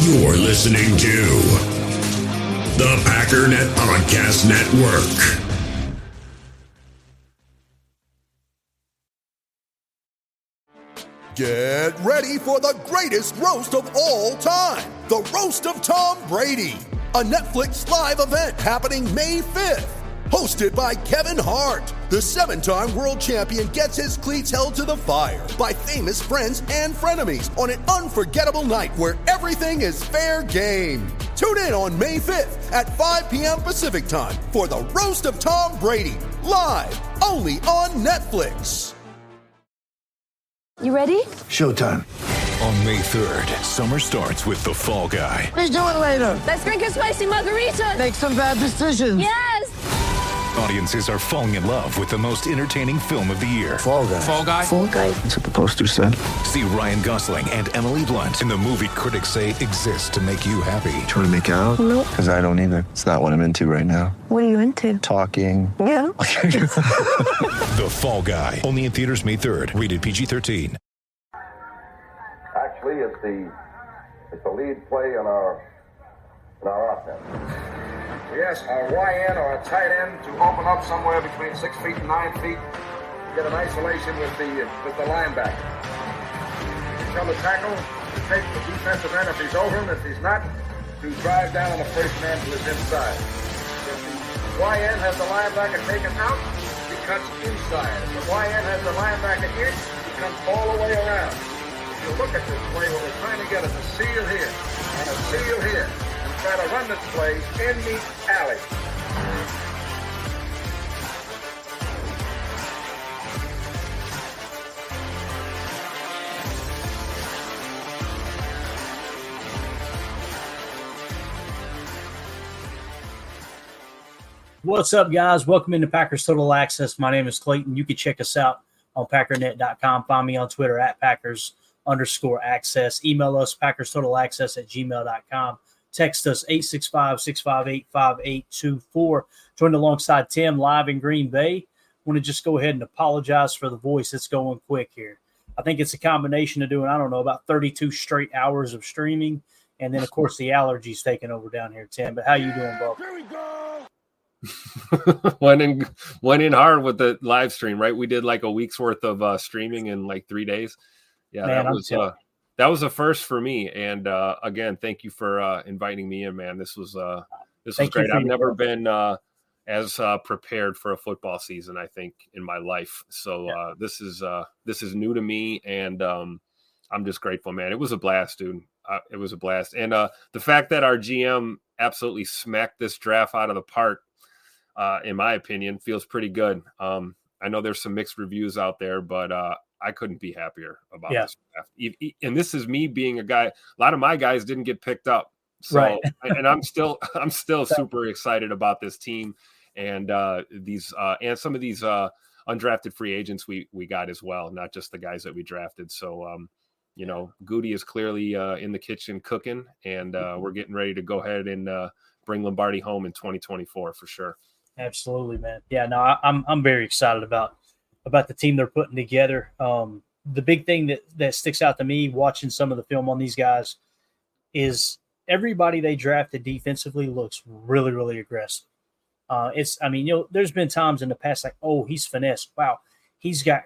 You're listening to the Packernet Podcast Network. Get ready for the greatest roast of all time, the Roast of Tom Brady, a Netflix live event happening May 5th. Hosted by Kevin Hart, the 7-time world champion gets his cleats held to the fire by famous friends and frenemies on an unforgettable night where everything is fair game. Tune in on May 5th at 5 p.m. Pacific time for the Roast of Tom Brady, live only on Netflix. You ready? Showtime. On May 3rd, summer starts with The Fall Guy. Let's do it later. Let's drink a spicy margarita. Make some bad decisions. Yes! Audiences are falling in love with the most entertaining film of the year. Fall Guy. Fall Guy? Fall guy. That's what the poster said. See Ryan Gosling and Emily Blunt in the movie critics say exists to make you happy. Trying to make it out? Nope. Because I don't either. It's not what I'm into right now. What are you into? Talking. Yeah. The Fall Guy. Only in theaters May 3rd. Rated PG-13. Actually, it's the lead play in our offense. We ask our YN or a tight end to open up somewhere between 6 feet and 9 feet, get an isolation with the linebacker. We tell the tackle to take the defensive end if he's over him. If he's not, to drive down on the first man to his inside. If the YN has the linebacker taken out, he cuts inside. If the YN has the linebacker in, he comes all the way around. If you look at this play, what we're trying to get is a seal here and a seal here. Try to run this play in the alley. What's up, guys? Welcome into Packers Total Access. My name is Clayton. You can check us out on Packernet.com. Find me on Twitter at Packers_access. Email us PackersTotalAccess@gmail.com. Text us 865-658-5824. Joined alongside Tim live in Green Bay. Want to just go ahead and apologize for the voice. It's going quick here. I think it's a combination of doing, about 32 straight hours of streaming. And then, of course, the allergies taking over down here, Tim. But how you doing, bro? Here we go. went in hard with the live stream, right? We did like a week's worth of streaming in like 3 days. Yeah, man, that was a first for me. And again, thank you for inviting me in, man. This was great. I've never been as prepared for a football season, I think, in my life. So this is new to me, and I'm just grateful, man. It was a blast, dude. It was a blast. And the fact that our GM absolutely smacked this draft out of the park, in my opinion, feels pretty good. I know there's some mixed reviews out there, but I couldn't be happier about this draft. And this is me being a guy. A lot of my guys didn't get picked up. So, right. And I'm still super excited about this team and these and some of these undrafted free agents we got as well, not just the guys that we drafted. So, Goody is clearly in the kitchen cooking, and we're getting ready to go ahead and bring Lombardi home in 2024 for sure. Absolutely, man. Yeah, no, I'm very excited about the team they're putting together. The big thing that sticks out to me watching some of the film on these guys is everybody they drafted defensively looks really, really aggressive. There's been times in the past like, oh, he's finesse. Wow, he's what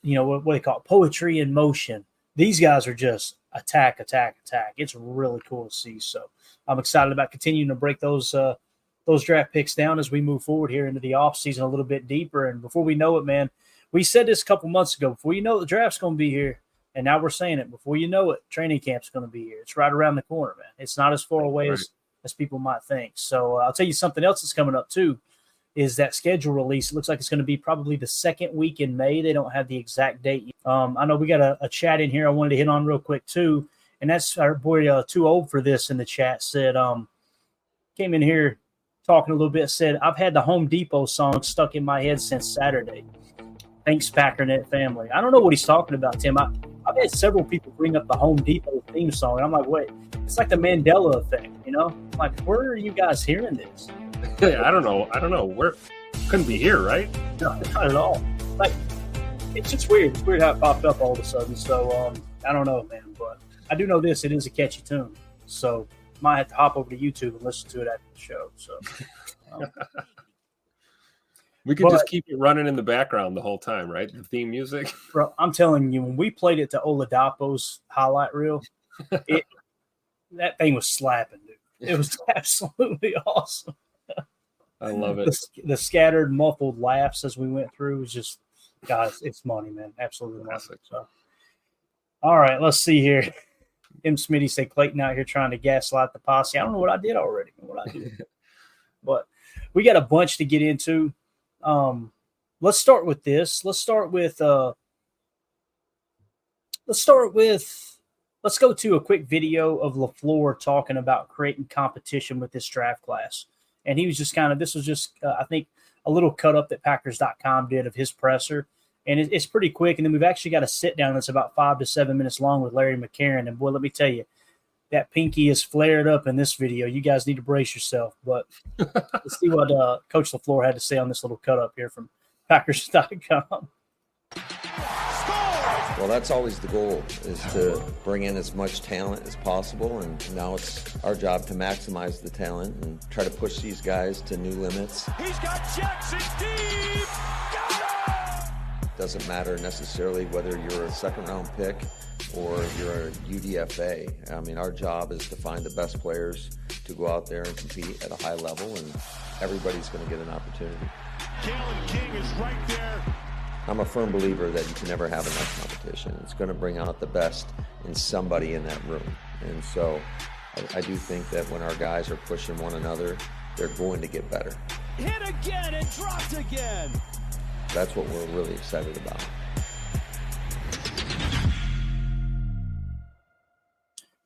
they call it, poetry in motion. These guys are just attack. It's really cool to see. So I'm excited about continuing to break those draft picks down as we move forward here into the offseason a little bit deeper. And before we know it, man, we said this a couple months ago, before you know it, the draft's going to be here. And now we're saying it. Before you know it, training camp's going to be here. It's right around the corner, man. It's not as far away as people might think. So I'll tell you something else that's coming up too, is that schedule release. It looks like it's going to be probably the second week in May. They don't have the exact date yet. I know we got a chat in here I wanted to hit on real quick too. And that's our boy Too Old for This in the chat said, came in here talking a little bit, said, I've had the Home Depot song stuck in my head since Saturday. Thanks, Packernet family. I don't know what he's talking about, Tim. I've had several people bring up the Home Depot theme song, and I'm like, wait, it's like the Mandela effect, I'm like, where are you guys hearing this? Yeah, I don't know. Where couldn't be here, right? No, not at all. Like, it's just weird. It's weird how it popped up all of a sudden. So I don't know, man. But I do know this, it is a catchy tune. So might have to hop over to YouTube and listen to it after the show. So we could just keep it running in the background the whole time, right? The theme music. Bro, I'm telling you, when we played it to Oladapo's highlight reel, that thing was slapping, dude. It was absolutely awesome. I love it. The scattered, muffled laughs as we went through was just, guys, it's money, man. Absolutely money. So, all right, let's see here. M. Smitty said Clayton out here trying to gaslight the posse. I don't know what I did already. But we got a bunch to get into. Let's start with this. Let's go to a quick video of LaFleur talking about creating competition with this draft class. And he was just I think, a little cut up that Packers.com did of his presser. And it's pretty quick. And then we've actually got a sit down that's about 5 to 7 minutes long with Larry McCarron. And boy, let me tell you, that pinky is flared up in this video. You guys need to brace yourself. But let's see what Coach LaFleur had to say on this little cut up here from Packers.com. Well, that's always the goal, is to bring in as much talent as possible, and now it's our job to maximize the talent and try to push these guys to new limits. He's got Jackson deep! Got him! Doesn't matter necessarily whether you're a second-round pick or you're a UDFA. I mean, our job is to find the best players to go out there and compete at a high level, and everybody's going to get an opportunity. Kalen King is right there. I'm a firm believer that you can never have enough competition. It's going to bring out the best in somebody in that room. And so I do think that when our guys are pushing one another, they're going to get better. Hit again and dropped again. That's what we're really excited about.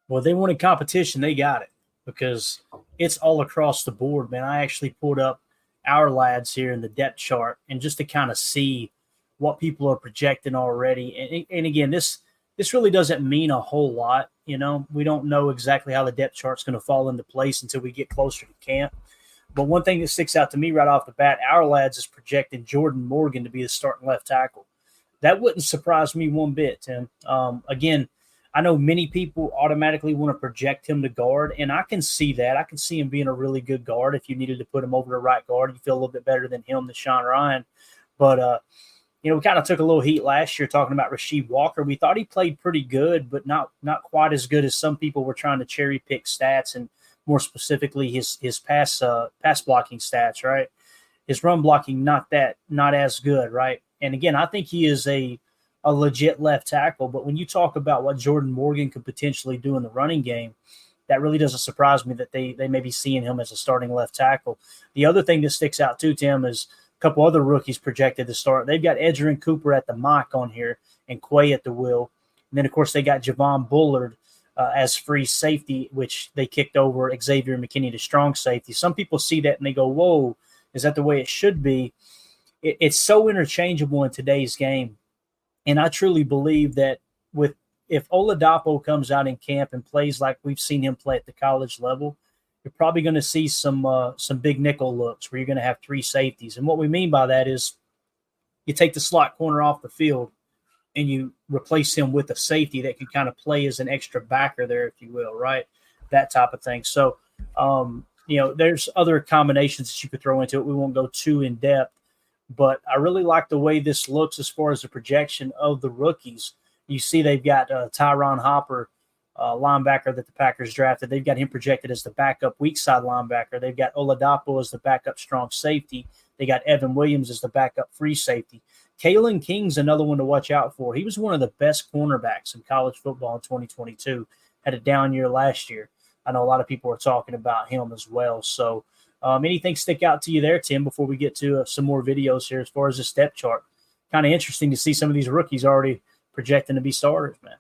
Well, they wanted competition. They got it because it's all across the board, man. I actually pulled up our lads here in the depth chart and just to kind of see what people are projecting already. And again, this really doesn't mean a whole lot. You know, we don't know exactly how the depth chart's going to fall into place until we get closer to camp. But one thing that sticks out to me right off the bat, our lads is projecting Jordan Morgan to be the starting left tackle. That wouldn't surprise me one bit, Tim. Again, I know many people automatically want to project him to guard, and I can see that. I can see him being a really good guard. If you needed to put him over to right guard, you feel a little bit better than him, than Sean Ryan. But, we kind of took a little heat last year talking about Rasheed Walker. We thought he played pretty good, but not quite as good as some people were trying to cherry pick stats, and more specifically his pass blocking stats, right? His run blocking not as good, right? And again, I think he is a legit left tackle. But when you talk about what Jordan Morgan could potentially do in the running game, that really doesn't surprise me that they may be seeing him as a starting left tackle. The other thing that sticks out too, Tim, is couple other rookies projected to start. They've got Edgerrin Cooper at the mic on here and Quay at the wheel. And then, of course, they got Javon Bullard as free safety, which they kicked over Xavier McKinney to strong safety. Some people see that and they go, whoa, is that the way it should be? It's so interchangeable in today's game. And I truly believe that if Oladapo comes out in camp and plays like we've seen him play at the college level, you're probably going to see some big nickel looks where you're going to have three safeties. And what we mean by that is you take the slot corner off the field and you replace him with a safety that can kind of play as an extra backer there, if you will, right? That type of thing. So, there's other combinations that you could throw into it. We won't go too in depth, but I really like the way this looks as far as the projection of the rookies. You see they've got Tyron Hopper, linebacker that the Packers drafted. They've got him projected as the backup weak side linebacker. They've got Oladapo as the backup strong safety. They got Evan Williams as the backup free safety. Kalen King's another one to watch out for. He was one of the best cornerbacks in college football in 2022. Had a down year last year. I know a lot of people are talking about him as well. So anything stick out to you there, Tim, before we get to some more videos here as far as the step chart? Kind of interesting to see some of these rookies already projecting to be starters, man.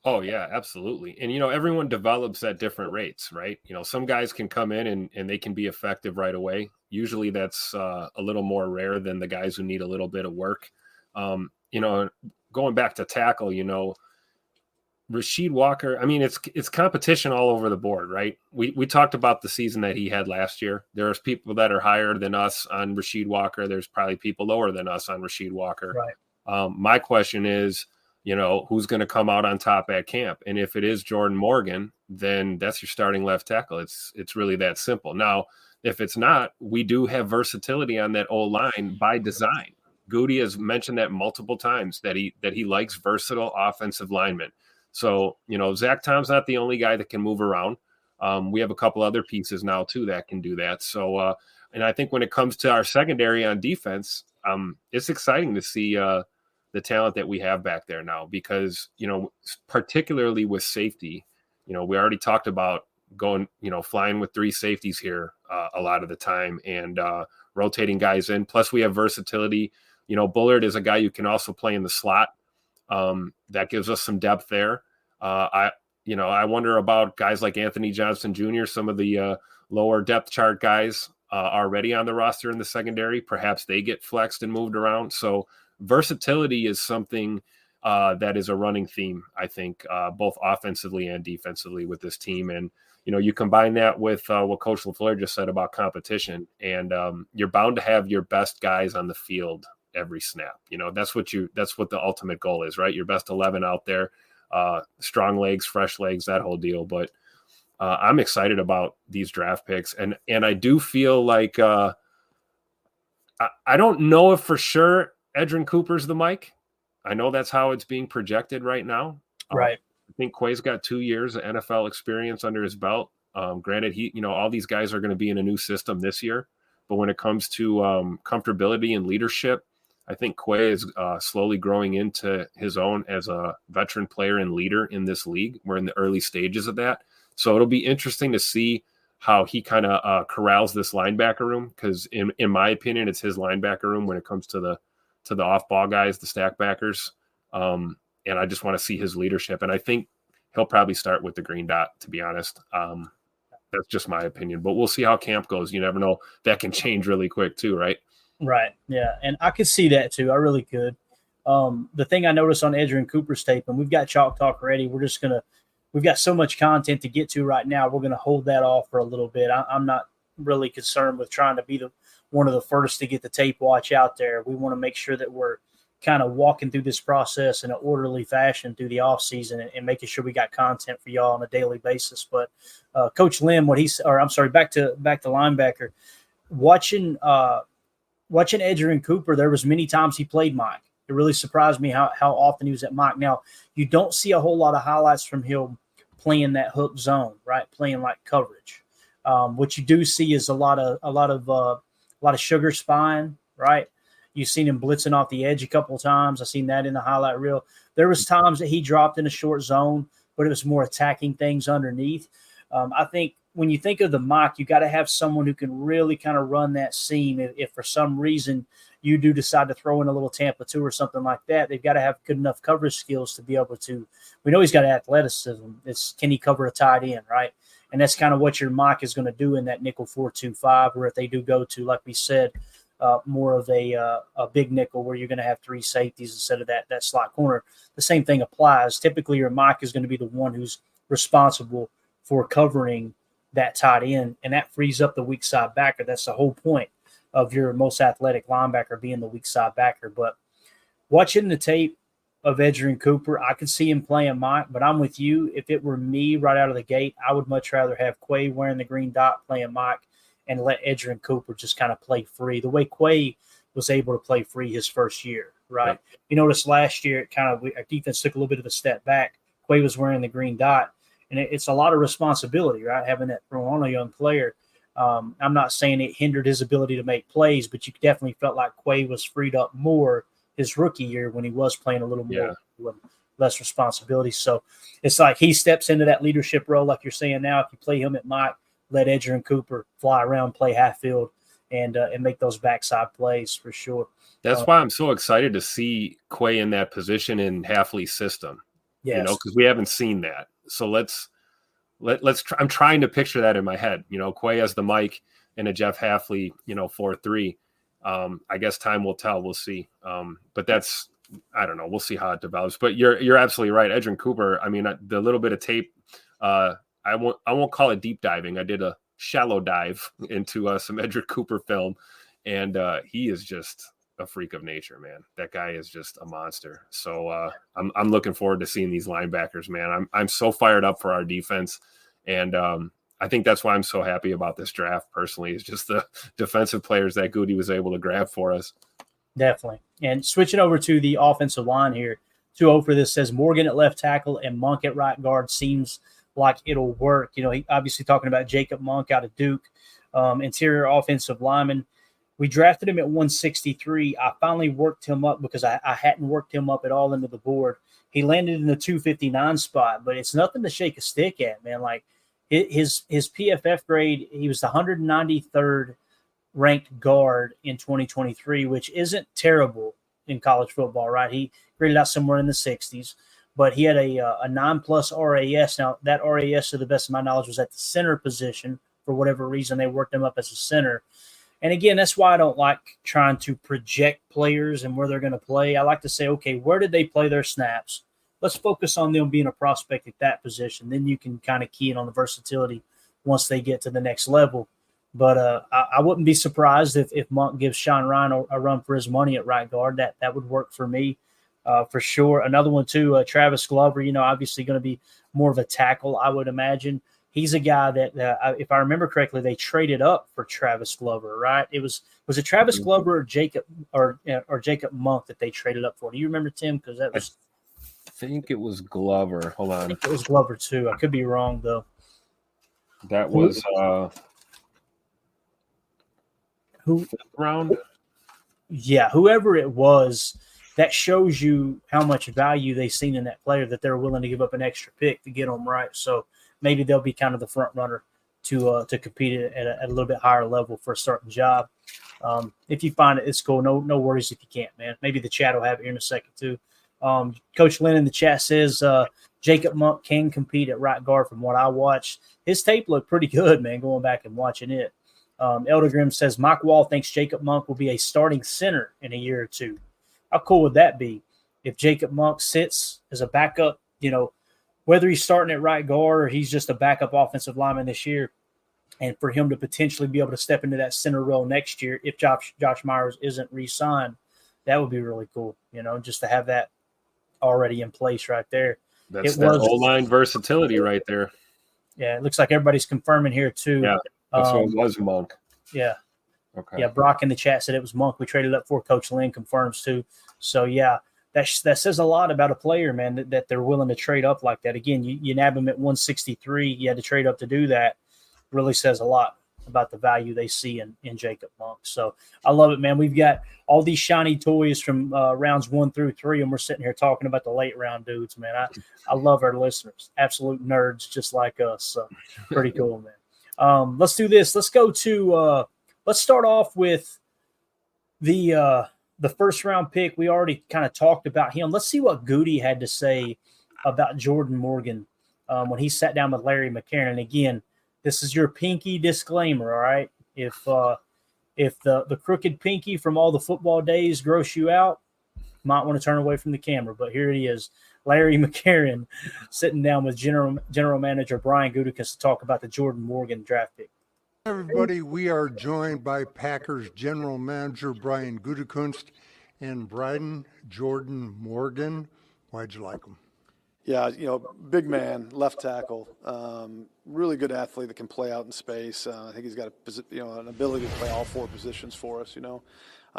Oh, yeah, absolutely. And, everyone develops at different rates, right? Some guys can come in and they can be effective right away. Usually that's a little more rare than the guys who need a little bit of work. Going back to tackle, Rasheed Walker, I mean, it's competition all over the board, right? We talked about the season that he had last year. There's people that are higher than us on Rasheed Walker. There's probably people lower than us on Rasheed Walker. Right. My question is, who's going to come out on top at camp. And if it is Jordan Morgan, then that's your starting left tackle. It's really that simple. Now, if it's not, we do have versatility on that O-line by design. Goody has mentioned that multiple times that he likes versatile offensive linemen. So, Zach Tom's not the only guy that can move around. We have a couple other pieces now too that can do that. So, and I think when it comes to our secondary on defense, it's exciting to see the talent that we have back there now, because, particularly with safety, we already talked about going, flying with 3 safeties here a lot of the time, and rotating guys in. Plus we have versatility. Bullard is a guy you can also play in the slot. That gives us some depth there. I wonder about guys like Anthony Johnson Jr., some of the lower depth chart guys already on the roster in the secondary. Perhaps they get flexed and moved around. So versatility is something that is a running theme, I think, both offensively and defensively with this team. And, you combine that with what Coach LaFleur just said about competition, and you're bound to have your best guys on the field every snap. That's what the ultimate goal is, right? Your best 11 out there, strong legs, fresh legs, that whole deal. But I'm excited about these draft picks. And I do feel like I don't know if for sure Edgerrin Cooper's the Mike. I know that's how it's being projected right now. Right. I think Quay's got 2 years of NFL experience under his belt. Granted, all these guys are going to be in a new system this year, but when it comes to comfortability and leadership, I think Quay is slowly growing into his own as a veteran player and leader in this league. We're in the early stages of that. So it'll be interesting to see how he kind of corrals this linebacker room, because in my opinion, it's his linebacker room when it comes to the off-ball guys, the stack backers. And I just want to see his leadership. And I think he'll probably start with the green dot, to be honest. That's just my opinion. But we'll see how camp goes. You never know. That can change really quick too, right? Right. Yeah. And I could see that too. I really could. The thing I noticed on Edgerrin Cooper's tape, and we've got Chalk Talk ready. We've got so much content to get to right now. We're going to hold that off for a little bit. I'm not really concerned with trying to be one of the first to get the tape watch out there. We want to make sure that we're kind of walking through this process in an orderly fashion through the off season and making sure we got content for y'all on a daily basis. But Coach Lim, back to linebacker, watching Edgerrin Cooper, there was many times he played Mike. It really surprised me how often he was at Mike. Now, you don't see a whole lot of highlights from him playing that hook zone, right? Playing like coverage. What you do see is a lot of sugar spine, right? You've seen him blitzing off the edge a couple of times. I've seen that in the highlight reel. There was times that he dropped in a short zone, but it was more attacking things underneath. I think when you think of the Mike, you got to have someone who can really kind of run that seam. If for some reason you do decide to throw in a little Tampa 2 or something like that, they've got to have good enough coverage skills to be able to. We know he's got athleticism. Can he cover a tight end, right? And that's kind of what your Mike is going to do in that nickel 4-2-5, where if they do go to, like we said, more of a big nickel where you're going to have 3 safeties instead of that slot corner. The same thing applies. Typically, your Mike is going to be the one who's responsible for covering that tight end, and that frees up the weak side backer. That's the whole point of your most athletic linebacker being the weak side backer. But watching the tape of Edgerrin Cooper, I could see him playing Mike, but I'm with you. If it were me right out of the gate, I would much rather have Quay wearing the green dot playing Mike and let Edgerrin Cooper just kind of play free, the way Quay was able to play free his first year, right? Yep. You notice last year, our defense took a little bit of a step back. Quay was wearing the green dot, and it's a lot of responsibility, right, having that thrown on a young player. I'm not saying it hindered his ability to make plays, but you definitely felt like Quay was freed up more his rookie year when he was playing a little more with less responsibility. So it's like he steps into that leadership role, like you're saying now. If you play him at Mike, let Edgerrin Cooper fly around, play half field, and make those backside plays for sure. That's why I'm so excited to see Quay in that position in Hafley's system. Yes. Because we haven't seen that. So let's try. I'm trying to picture that in my head. Quay as the Mike and a Jeff Hafley, 4-3. I guess time will tell. We'll see. But that's, I don't know. We'll see how it develops. But you're absolutely right. Edgerrin Cooper, I mean, the little bit of tape, I won't call it deep diving. I did a shallow dive into some Edgerrin Cooper film, and he is just a freak of nature, man. That guy is just a monster. So I'm looking forward to seeing these linebackers, man. I'm so fired up for our defense, and I think that's why I'm so happy about this draft personally, is just the defensive players that Goody was able to grab for us. Definitely. And switching over to the offensive line here, 2-0 for this says Morgan at left tackle and Monk at right guard seems like it'll work. You know, he obviously talking about Jacob Monk out of Duke, interior offensive lineman. We drafted him at 163. I finally worked him up because I hadn't worked him up at all into the board. He landed in the 259 spot, but it's nothing to shake a stick at, man. Like his PFF grade, he was the 193rd ranked guard in 2023, which isn't terrible in college football, right? He graded out somewhere in the 60s, but he had a 9+ RAS. Now, that RAS, to the best of my knowledge, was at the center position. For whatever reason, they worked him up as a center. And again, that's why I don't like trying to project players and where they're going to play. I like to say, okay, where did they play their snaps? Let's focus on them being a prospect at that position. Then you can kind of key in on the versatility once they get to the next level. But I wouldn't be surprised if Monk gives Sean Ryan a run for his money at right guard. That would work for me for sure. Another one too, Travis Glover, you know, obviously going to be more of a tackle, I would imagine. He's a guy that, if I remember correctly, they traded up for Travis Glover, right? Was it Travis Glover or Jacob Monk that they traded up for? Do you remember, Tim? Because that was, I think it was Glover. Hold on, I think it was Glover too. I could be wrong though. That was fifth round. Yeah, whoever it was, that shows you how much value they've seen in that player that they're willing to give up an extra pick to get them right. So maybe they'll be kind of the front runner to compete at a little bit higher level for a starting job. If you find it, it's cool. No worries if you can't, man. Maybe the chat will have it here in a second too. Coach Lynn in the chat says Jacob Monk can compete at right guard from what I watched. His tape looked pretty good, man, going back and watching it. Elder Grimm says Mike Wall thinks Jacob Monk will be a starting center in a year or two. How cool would that be if Jacob Monk sits as a backup, you know, whether he's starting at right guard or he's just a backup offensive lineman this year, and for him to potentially be able to step into that center role next year if Josh Myers isn't re-signed, that would be really cool, you know, just to have that already in place right there. That's that O-line versatility right there. Yeah, it looks like everybody's confirming here too. Yeah, that's what it was, Monk. Yeah. Okay. Yeah, Brock in the chat said it was Monk. We traded up for. Coach Lynn confirms too. So, yeah, that says a lot about a player, man, that they're willing to trade up like that. Again, you nab him at 163. You had to trade up to do that. Really says a lot about the value they see in Jacob Monk. So, I love it, man. We've got all these shiny toys from rounds 1 through 3, and we're sitting here talking about the late round dudes, man. I love our listeners. Absolute nerds just like us. So, pretty cool, man. Let's do this. Let's go to let's start off with the first round pick. We already kind of talked about him. Let's see what Goody had to say about Jordan Morgan when he sat down with Larry McCarron. And again, this is your pinky disclaimer, all right? If the crooked pinky from all the football days gross you out, you might want to turn away from the camera. But here it is. Larry McCarron sitting down with General Manager Brian Gutekunst to talk about the Jordan Morgan draft pick. Everybody, we are joined by Packers General Manager Brian Gutekunst and Jordan Morgan. Why'd you like him? Yeah, you know, big man, left tackle, really good athlete that can play out in space. I think he's got an ability to play all 4 positions for us. You know,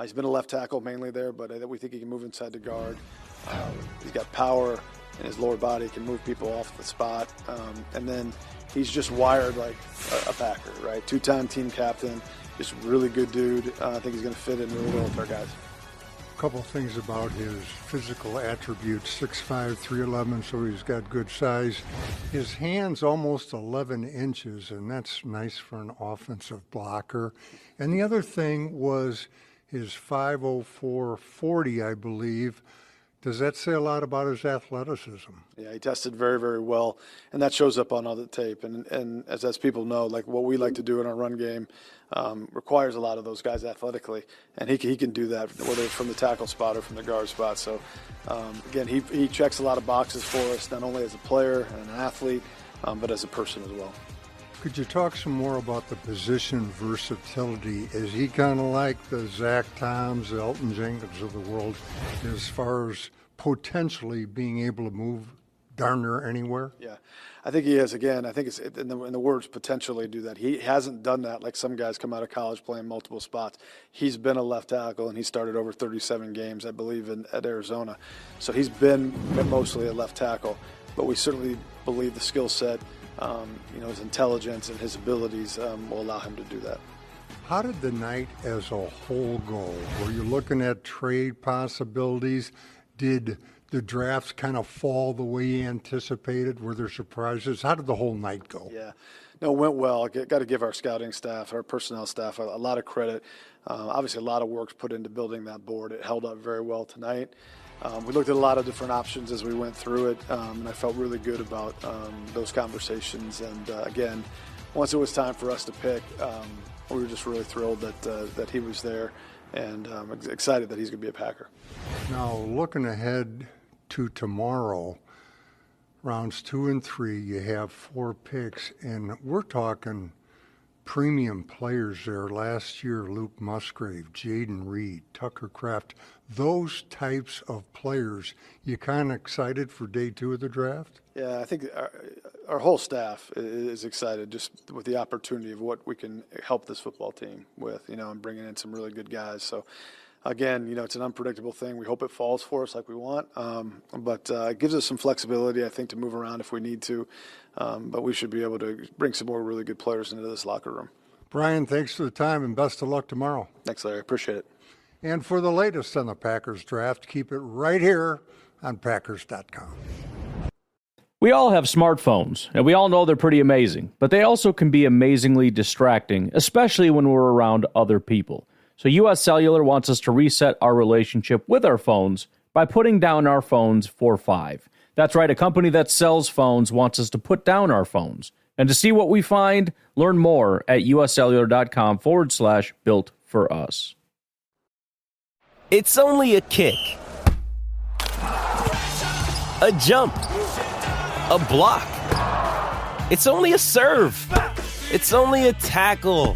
he's been a left tackle mainly there, but we think he can move inside the guard. He's got power in his lower body, can move people off the spot, and then he's just wired like a Packer, right? 2-time team captain, just really good dude. I think he's going to fit in really well with our guys. A couple of things about his physical attributes, 6'5", 311, so he's got good size. His hand's almost 11 inches, and that's nice for an offensive blocker. And the other thing was his 5'04", 40, I believe. Does that say a lot about his athleticism? Yeah, he tested very, very well, and that shows up on other tape. And as people know, like what we like to do in our run game requires a lot of those guys athletically, and he can do that, whether it's from the tackle spot or from the guard spot. So, again, he checks a lot of boxes for us, not only as a player and an athlete, but as a person as well. Could you talk some more about the position versatility? Is he kind of like the Zach Toms, the Elton Jenkins of the world, as far as potentially being able to move darn near anywhere? Yeah, I think he is. Again, I think it's in the words potentially do that. He hasn't done that like some guys come out of college playing multiple spots. He's been a left tackle, and he started over 37 games, I believe, at Arizona. So he's been mostly a left tackle, but we certainly believe the skill set, his intelligence and his abilities will allow him to do that. How did the night as a whole go? Were you looking at trade possibilities? Did the drafts kind of fall the way you anticipated? Were there surprises? How did the whole night go? Yeah, no, it went well. Got to give our scouting staff, our personnel staff, a lot of credit. Obviously, a lot of work's put into building that board. It held up very well tonight. We looked at a lot of different options as we went through it, and I felt really good about those conversations. And again, once it was time for us to pick, we were just really thrilled that he was there, and excited that he's going to be a Packer. Now, looking ahead to tomorrow, rounds 2 and 3, you have 4 picks, and we're talking premium players there. Last year, Luke Musgrave, Jaden Reed, Tucker Kraft, those types of players. You kind of excited for day 2 of the draft? Yeah, I think our whole staff is excited just with the opportunity of what we can help this football team with, and bringing in some really good guys. So, again, it's an unpredictable thing. We hope it falls for us like we want, but it gives us some flexibility, I think, to move around if we need to. But we should be able to bring some more really good players into this locker room. Brian, thanks for the time and best of luck tomorrow. Thanks, Larry. Appreciate it. And for the latest on the Packers draft, keep it right here on Packers.com. We all have smartphones, and we all know they're pretty amazing, but they also can be amazingly distracting, especially when we're around other people. So US Cellular wants us to reset our relationship with our phones by putting down our phones for $5. That's right, a company that sells phones wants us to put down our phones. And to see what we find, learn more at uscellular.com/built for us. It's only a kick, a jump, a block. It's only a serve. It's only a tackle,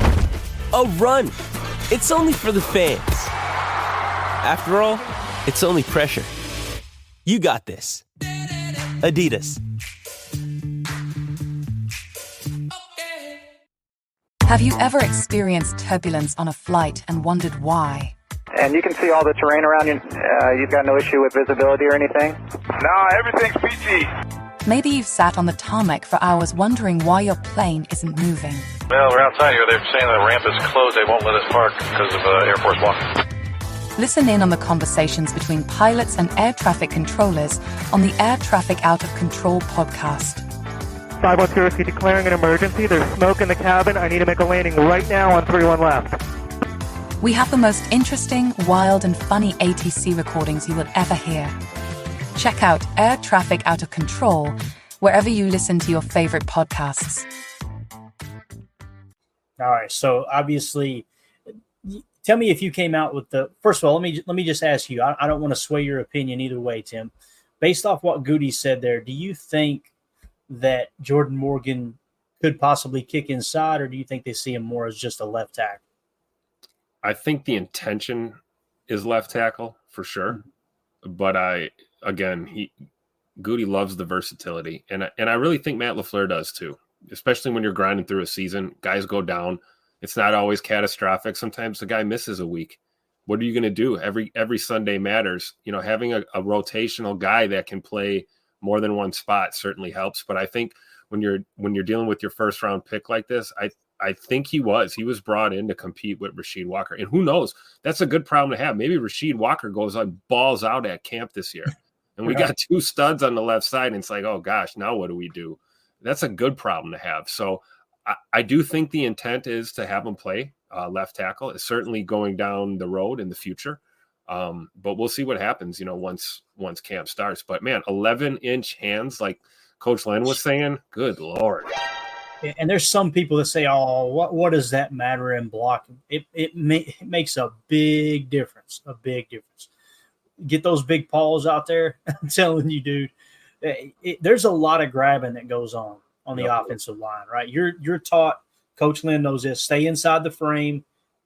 a run. It's only for the fans. After all, it's only pressure. You got this. Adidas. Have you ever experienced turbulence on a flight and wondered why? And you can see all the terrain around you. You've got no issue with visibility or anything? No, everything's peachy. Maybe you've sat on the tarmac for hours wondering why your plane isn't moving. Well, we're outside here. They're saying the ramp is closed. They won't let us park because of Air Force One. Listen in on the conversations between pilots and air traffic controllers on the Air Traffic Out of Control podcast. 510, declaring an emergency. There's smoke in the cabin. I need to make a landing right now on 31 left. We have the most interesting, wild, and funny ATC recordings you will ever hear. Check out Air Traffic Out of Control wherever you listen to your favorite podcasts. All right, so obviously, tell me if you came out with the – first of all, let me just ask you. I don't want to sway your opinion either way, Tim. Based off what Goody said there, do you think that Jordan Morgan could possibly kick inside, or do you think they see him more as just a left tackle? I think the intention is left tackle for sure, but Goody loves the versatility, and I really think Matt LaFleur does too. Especially when you're grinding through a season, guys go down. It's not always catastrophic. Sometimes the guy misses a week. What are you going to do? Every Sunday matters. Having a rotational guy that can play more than one spot certainly helps. But I think when you're dealing with your first round pick like this, I think he was brought in to compete with Rasheed Walker. And who knows? That's a good problem to have. Maybe Rasheed Walker goes balls out at camp this year. And we got 2 studs on the left side. And it's like, oh gosh, now what do we do? That's a good problem to have. So I do think the intent is to have him play left tackle. It's certainly going down the road in the future. But we'll see what happens, once camp starts. But man, 11-inch hands, like Coach Len was saying, good Lord. And there's some people that say, oh, what does that matter in blocking? It makes a big difference, Get those big paws out there. I'm telling you, dude, there's a lot of grabbing that goes on on the offensive line, right? You're taught, Coach Lynn knows this, stay inside the frame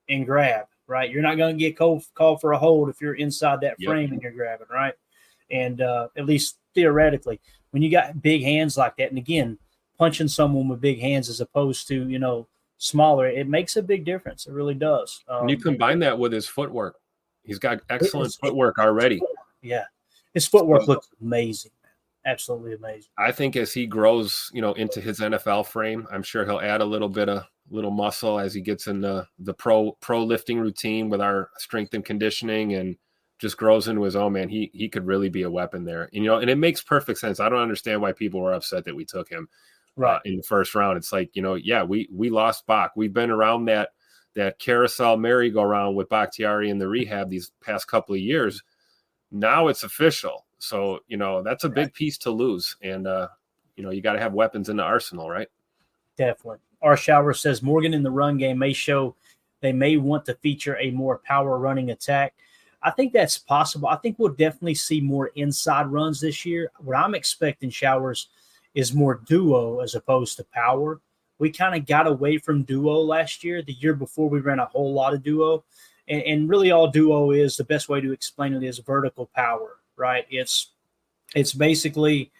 and grab, right? You're not going to get called for a hold if you're inside that frame and you're grabbing, right? And at least theoretically, when you got big hands like that, and again, punching someone with big hands as opposed to, smaller, it makes a big difference. It really does. And you combine that with his footwork. He's got excellent footwork already. Yeah. His footwork looks amazing, man. Absolutely amazing. I think as he grows, into his NFL frame, I'm sure he'll add a little muscle as he gets in the pro lifting routine with our strength and conditioning, and just grows into his own, man. He could really be a weapon there. And it makes perfect sense. I don't understand why people were upset that we took him in the first round. It's like, we lost Bach. We've been around that carousel merry-go-round with Bakhtiari in the rehab these past couple of years. Now it's official. So, that's a big piece to lose. And, you got to have weapons in the arsenal, right? Definitely. R. Shower says Morgan in the run game may show they may want to feature a more power running attack. I think that's possible. I think we'll definitely see more inside runs this year. What I'm expecting, Showers, is more duo as opposed to power. We kind of got away from duo last year. The year before, we ran a whole lot of duo. And really all duo is, the best way to explain it is vertical power, right? It's basically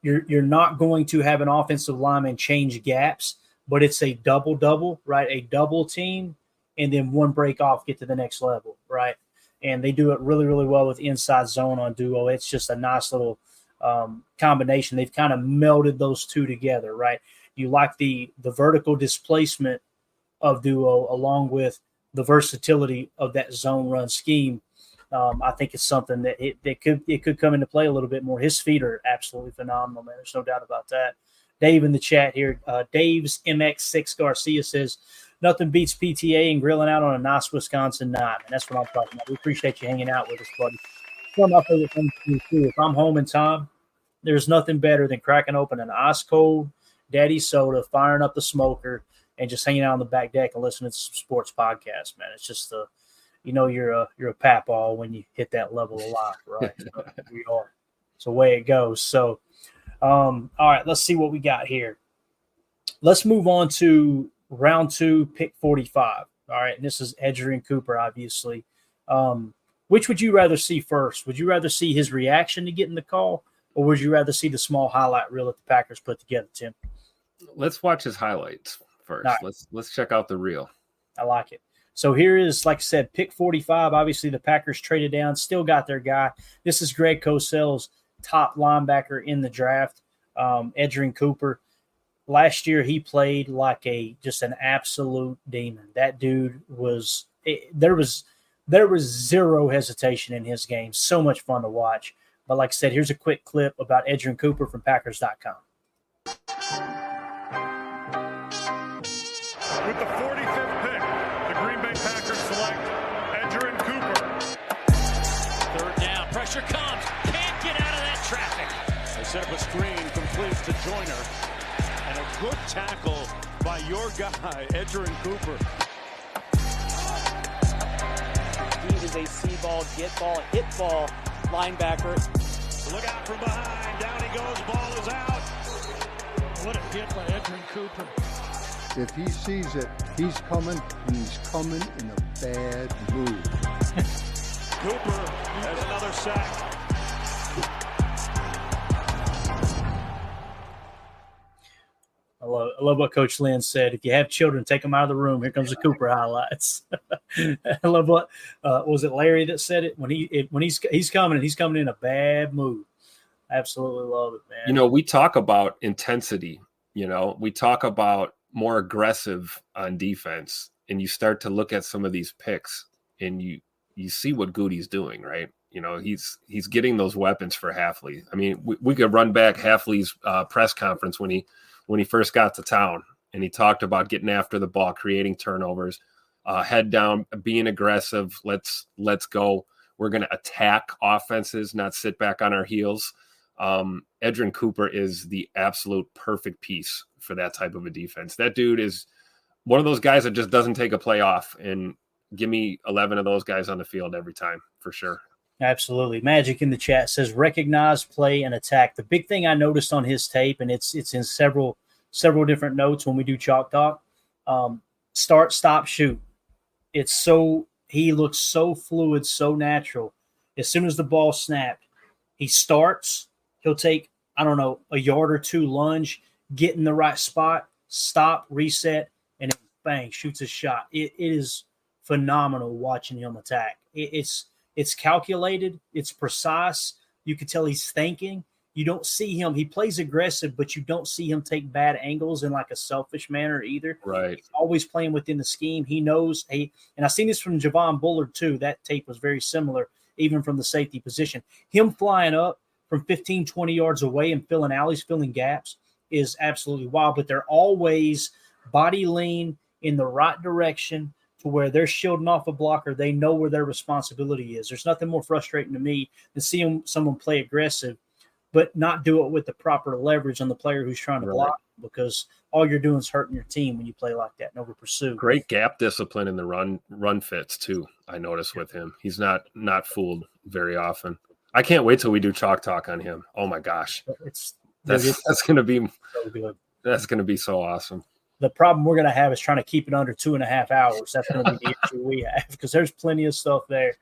you're not going to have an offensive lineman change gaps, but it's a double-double, right? A double team, and then one break off, get to the next level, right? And they do it really, really well with inside zone on duo. It's just a nice little combination. They've kind of melded those two together, right? You like the vertical displacement of duo along with the versatility of that zone run scheme. I think it's something that it could come into play a little bit more. His feet are absolutely phenomenal, man. There's no doubt about that. Dave in the chat here, Dave's MX6 Garcia says, nothing beats PTA and grilling out on a nice Wisconsin night. And that's what I'm talking about. We appreciate you hanging out with us, buddy. One of my favorite things to do, too. If I'm home in time, there's nothing better than cracking open an ice-cold daddy soda, firing up the smoker, and just hanging out on the back deck and listening to some sports podcasts, man. It's just you're a papal when you hit that level of life, right? So we are. It's the way it goes. So, all right, let's see what we got here. Let's move on to round 2, pick 45. All right, and this is Adrian Cooper, obviously. Which would you rather see first? Would you rather see his reaction to getting the call, or would you rather see the small highlight reel that the Packers put together, Tim? Let's watch his highlights first. Right. Let's check out the reel. I like it. So here is, like I said, pick 45. Obviously, the Packers traded down, still got their guy. This is Greg Cosell's top linebacker in the draft, Adrian Cooper. Last year, he played like just an absolute demon. That dude was there was zero hesitation in his game. So much fun to watch. But like I said, here's a quick clip about Adrian Cooper from Packers.com. With the 45th pick, the Green Bay Packers select Adrian Cooper. Third down, pressure comes. Can't get out of that traffic. They set up a screen, complete to Joyner. And a good tackle by your guy, Adrian Cooper. He is a see ball, get ball, hit ball linebacker. Look out from behind. Down he goes. Ball is out. What a hit by Adrian Cooper. If he sees it, he's coming in a bad mood. Cooper has another sack. I love what Coach Lynn said. If you have children, take them out of the room. Here comes the Cooper highlights. I love what was it Larry that said it when he's coming and he's coming in a bad mood. Absolutely love it, man. We talk about intensity. We talk about more aggressive on defense, and you start to look at some of these picks, and you see what Goody's doing, right? He's getting those weapons for Hafley. I mean, we could run back Hafley's press conference when he first got to town, and he talked about getting after the ball, creating turnovers, head down, being aggressive. Let's go. We're going to attack offenses, not sit back on our heels. Adrian Cooper is the absolute perfect piece for that type of a defense. That dude is one of those guys that just doesn't take a play off, and give me 11 of those guys on the field every time for sure. Absolutely. Magic in the chat says recognize, play, and attack. The big thing I noticed on his tape, and it's in several several different notes when we do Chalk Talk. Start, stop, shoot. He looks so fluid, so natural. As soon as the ball snapped, he starts. He'll take, a yard or two lunge, get in the right spot, stop, reset, and then bang, shoots a shot. It is phenomenal watching him attack. It's calculated. It's precise. You can tell he's thinking. You don't see him. He plays aggressive, but you don't see him take bad angles in like a selfish manner either. Right. He's always playing within the scheme. He knows. And I've seen this from Javon Bullard too. That tape was very similar, even from the safety position. Him flying up from 15, 20 yards away and filling alleys, filling gaps is absolutely wild. But they're always body lean in the right direction to where they're shielding off a blocker. They know where their responsibility is. There's nothing more frustrating to me than seeing someone play aggressive but not do it with the proper leverage on the player who's trying to block, because all you're doing is hurting your team when you play like that and over pursue. Great gap discipline in the run fits too. I notice with him, he's not fooled very often. I can't wait till we do Chalk Talk on him. Oh my gosh, that's going to be so good. That's going to be so awesome. The problem we're going to have is trying to keep it under 2.5 hours. That's going to be the issue we have, because there's plenty of stuff there.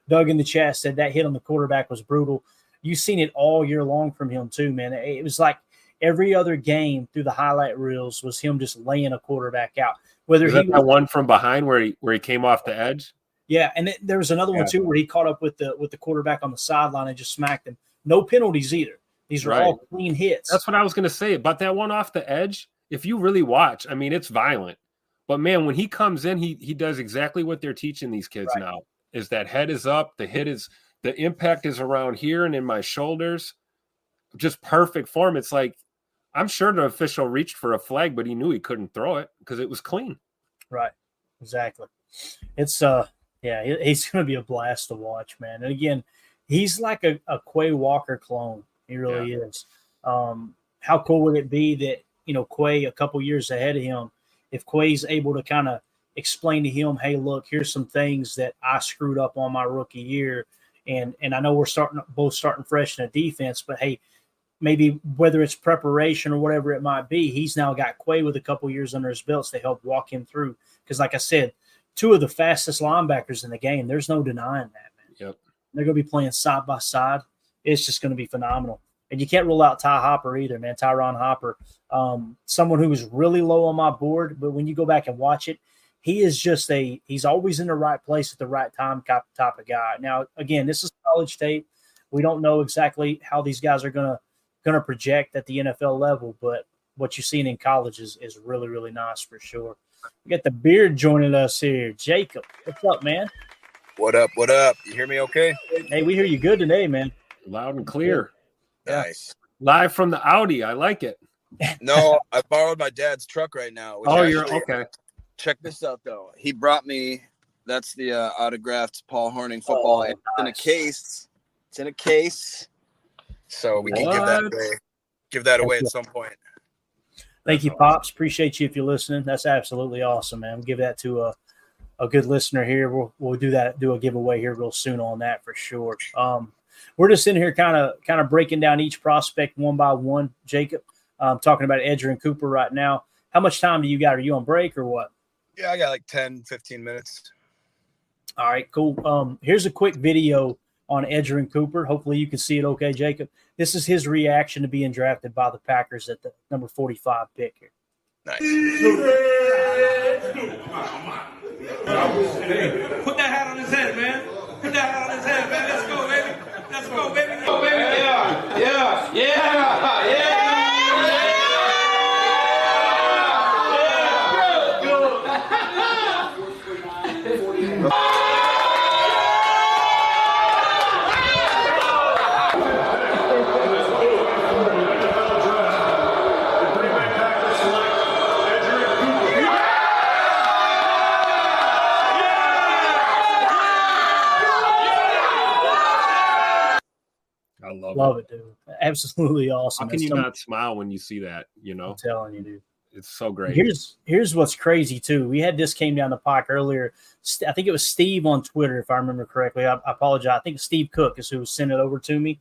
Doug in the chat said that hit on the quarterback was brutal. You've seen it all year long from him too, man. It was like every other game through the highlight reels was him just laying a quarterback out. Whether that one from behind where he came off the edge. Yeah, and there was another one too where he caught up with the quarterback on the sideline and just smacked him. No penalties either. These are all clean hits. That's what I was going to say about that one off the edge. If you really watch, I mean, it's violent. But man, when he comes in, he does exactly what they're teaching these kids now. Is that head is up, the impact is around here and in my shoulders. Just perfect form. It's like, I'm sure the official reached for a flag, but he knew he couldn't throw it because it was clean. Right. Exactly. It's he's going to be a blast to watch, man. And again, he's like a Quay Walker clone. He really is. How cool would it be that, Quay a couple years ahead of him, if Quay's able to kind of explain to him, hey, look, here's some things that I screwed up on my rookie year. And I know we're both starting fresh in a defense, but hey, maybe whether it's preparation or whatever it might be, he's now got Quay with a couple years under his belts to help walk him through. Because like I said, two of the fastest linebackers in the game, there's no denying that, man. Yep. They're going to be playing side by side. It's just going to be phenomenal. And you can't rule out Ty Hopper either, man. Tyron Hopper, someone who was really low on my board, but when you go back and watch it, he is just he's always in the right place at the right time type of guy. Now, again, this is college tape. We don't know exactly how these guys are gonna project at the NFL level, but what you've seen in college is really, really nice for sure. We got the beard joining us here. Jacob, what's up, man? What up? What up? You hear me okay? Hey, we hear you good today, man. Loud and clear. Nice. Live from the Audi. I like it. No, I borrowed my dad's truck right now. You're okay. Check this out, though. He brought me, that's the autographed Paul Hornung football. It's in a case. It's in a case. So we can give that away at some point. Thank you, Pops. Appreciate you if you're listening. That's absolutely awesome, man. We'll give that to a good listener here. We'll do a giveaway here real soon on that for sure. We're just in here kind of breaking down each prospect one by one, Jacob. Talking about Edgerrin Cooper right now. How much time do you got? Are you on break or what? Yeah, I got like 10, 15 minutes. All right, cool. Here's a quick video on Edgerrin Cooper. Hopefully you can see it okay, Jacob. This is his reaction to being drafted by the Packers at the number 45 pick here. Nice. Put that hat on his head, man. Put that hat on his head, man. Let's go, baby. Let's go, baby. Go, baby. Yeah. I love it, dude. Absolutely awesome. How can you not smile when you see that? I'm telling you, dude. It's so great. Here's what's crazy too. We had this came down the pike earlier. I think it was Steve on Twitter, if I remember correctly. I apologize. I think Steve Cook is who sent it over to me.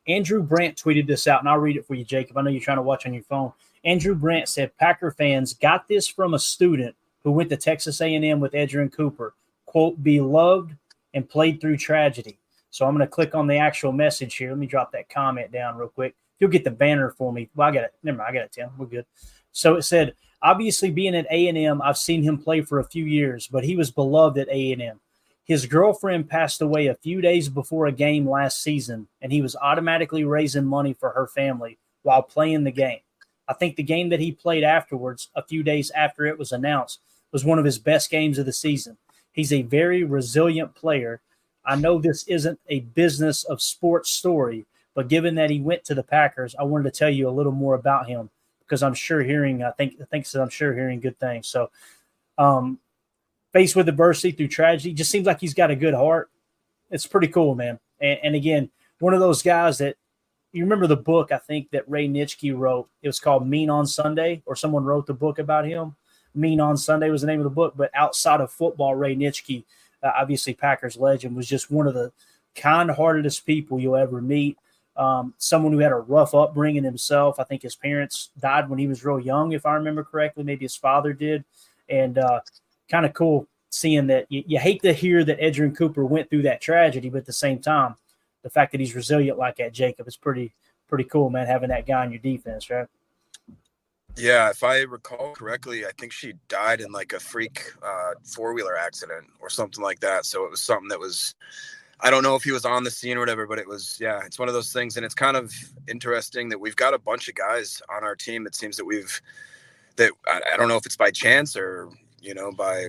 Andrew Brandt tweeted this out, and I'll read it for you, Jacob. I know you're trying to watch on your phone. Andrew Brandt said, Packer fans got this from a student who went to Texas A&M with Edgerrin Cooper. Quote, beloved and played through tragedy. So I'm going to click on the actual message here. Let me drop that comment down real quick. If you'll get the banner for me. Well, I got it. Never mind. I got it, Tim. We're good. So it said, obviously being at A&M, I've seen him play for a few years, but he was beloved at A&M. His girlfriend passed away a few days before a game last season, and he was automatically raising money for her family while playing the game. I think the game that he played afterwards, a few days after it was announced, was one of his best games of the season. He's a very resilient player. I know this isn't a business of sports story, but given that he went to the Packers, I wanted to tell you a little more about him because I'm sure hearing good things. So, faced with adversity through tragedy, just seems like he's got a good heart. It's pretty cool, man. And again, one of those guys that you remember the book, I think, that Ray Nitschke wrote. It was called Mean on Sunday, or someone wrote the book about him. Mean on Sunday was the name of the book. But outside of football, Ray Nitschke, obviously Packers legend, was just one of the kind-heartedest people you'll ever meet. Someone who had a rough upbringing himself. I think his parents died when he was real young, if I remember correctly. Maybe his father did. And kind of cool seeing that. You hate to hear that Edgerrin Cooper went through that tragedy, but at the same time, the fact that he's resilient like that, Jacob, is pretty cool, man, having that guy on your defense, right? Yeah, if I recall correctly, I think she died in like a freak four-wheeler accident or something like that. So it was something that was, I don't know if he was on the scene or whatever, but it was, yeah, it's one of those things. And it's kind of interesting that we've got a bunch of guys on our team. It seems that I don't know if it's by chance or, by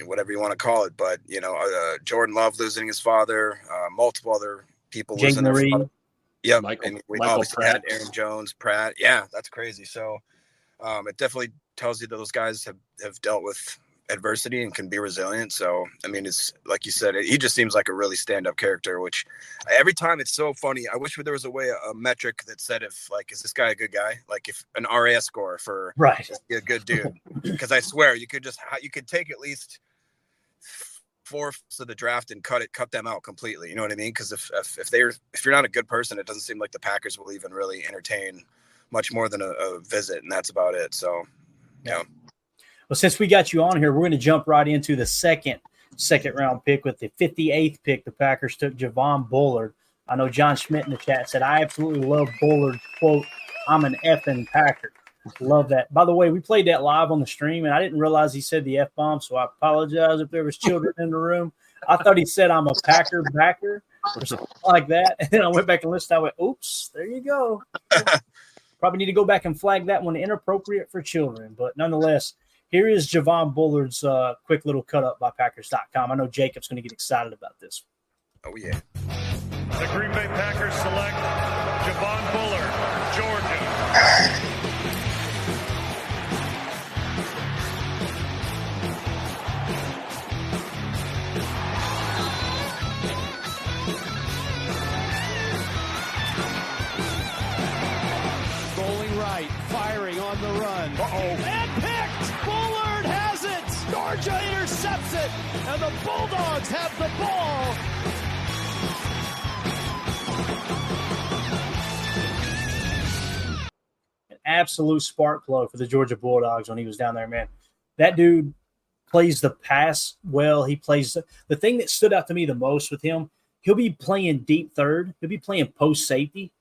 whatever you want to call it, but, Jordan Love losing his father, multiple other people losing their father. Yeah, we obviously had Aaron Jones, Pratt. Yeah, that's crazy. So it definitely tells you that those guys have dealt with adversity and can be resilient. So, I mean, it's like you said, he just seems like a really stand-up character, which every time it's so funny. I wish there was a metric that said if, like, is this guy a good guy? Like if an RAS score for right, is he a good dude? Because I swear you could take at least 4/5 of the draft and cut them out completely. You know what I mean? Because if you're not a good person, it doesn't seem like the Packers will even really entertain much more than a visit, and that's about it. So, yeah. Well, since we got you on here, we're going to jump right into the second round pick with the 58th pick. The Packers took Javon Bullard. I know John Schmidt in the chat said, I absolutely love Bullard. Quote, I'm an effing Packer. Love that. By the way, we played that live on the stream, and I didn't realize he said the F-bomb, so I apologize if there was children in the room. I thought he said I'm a Packer backer or something like that. And then I went back and listened. I went, oops, there you go. Probably need to go back and flag that one inappropriate for children. But nonetheless, here is Javon Bullard's quick little cut-up by Packers.com. I know Jacob's going to get excited about this. Oh, yeah. The Green Bay Packers select Javon Bullard, Georgia. Firing on the run. And picked! Bullard has it! Georgia intercepts it! And the Bulldogs have the ball! An absolute spark plug for the Georgia Bulldogs when he was down there, man. That dude plays the pass well. He plays the thing that stood out to me the most with him, he'll be playing deep third. He'll be playing post safety.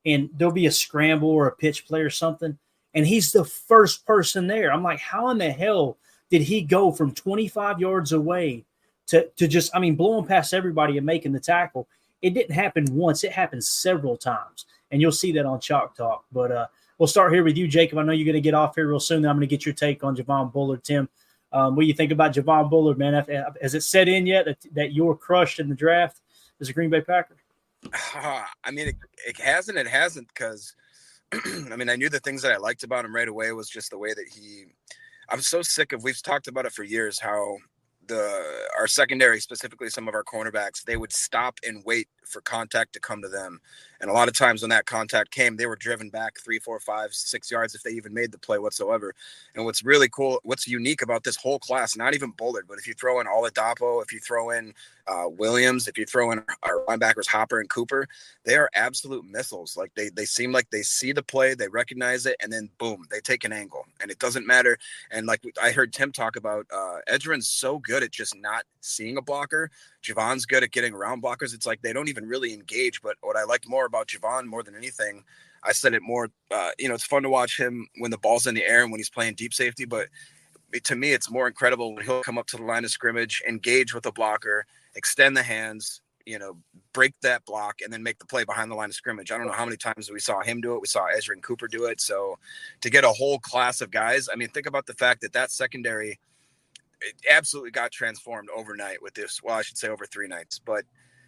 And there'll be a scramble or a pitch play or something, and he's the first person there. I'm like, how in the hell did he go from 25 yards away to just, blowing past everybody and making the tackle? It didn't happen once. It happened several times, and you'll see that on Chalk Talk. But we'll start here with you, Jacob. I know you're going to get off here real soon. I'm going to get your take on Javon Bullard. Tim, what do you think about Javon Bullard, man? Has it set in yet that you're crushed in the draft as a Green Bay Packer? It hasn't because I knew the things that I liked about him right away was just the way that I'm so sick of, we've talked about it for years, how our secondary, specifically some of our cornerbacks, they would stop and wait for contact to come to them. And a lot of times when that contact came, they were driven back 3, 4, 5, 6 yards if they even made the play whatsoever. And what's really cool, what's unique about this whole class, not even Bullard, but if you throw in Oladapo, if you throw in Williams, if you throw in our linebackers Hopper and Cooper, they are absolute missiles. Like they seem like they see the play, they recognize it, and then boom, they take an angle. And it doesn't matter. And like I heard Tim talk about, Edgerrin's so good at just not seeing a blocker. Javon's good at getting around blockers. It's like they don't even really engage. But what I liked more about Javon more than anything, I said it more, it's fun to watch him when the ball's in the air and when he's playing deep safety. But to me, it's more incredible when he'll come up to the line of scrimmage, engage with a blocker, extend the hands, break that block, and then make the play behind the line of scrimmage. I don't know how many times we saw him do it. We saw Ezra and Cooper do it. So to get a whole class of guys, I mean, think about the fact that secondary, it absolutely got transformed overnight with this. Well, I should say over 3 nights. But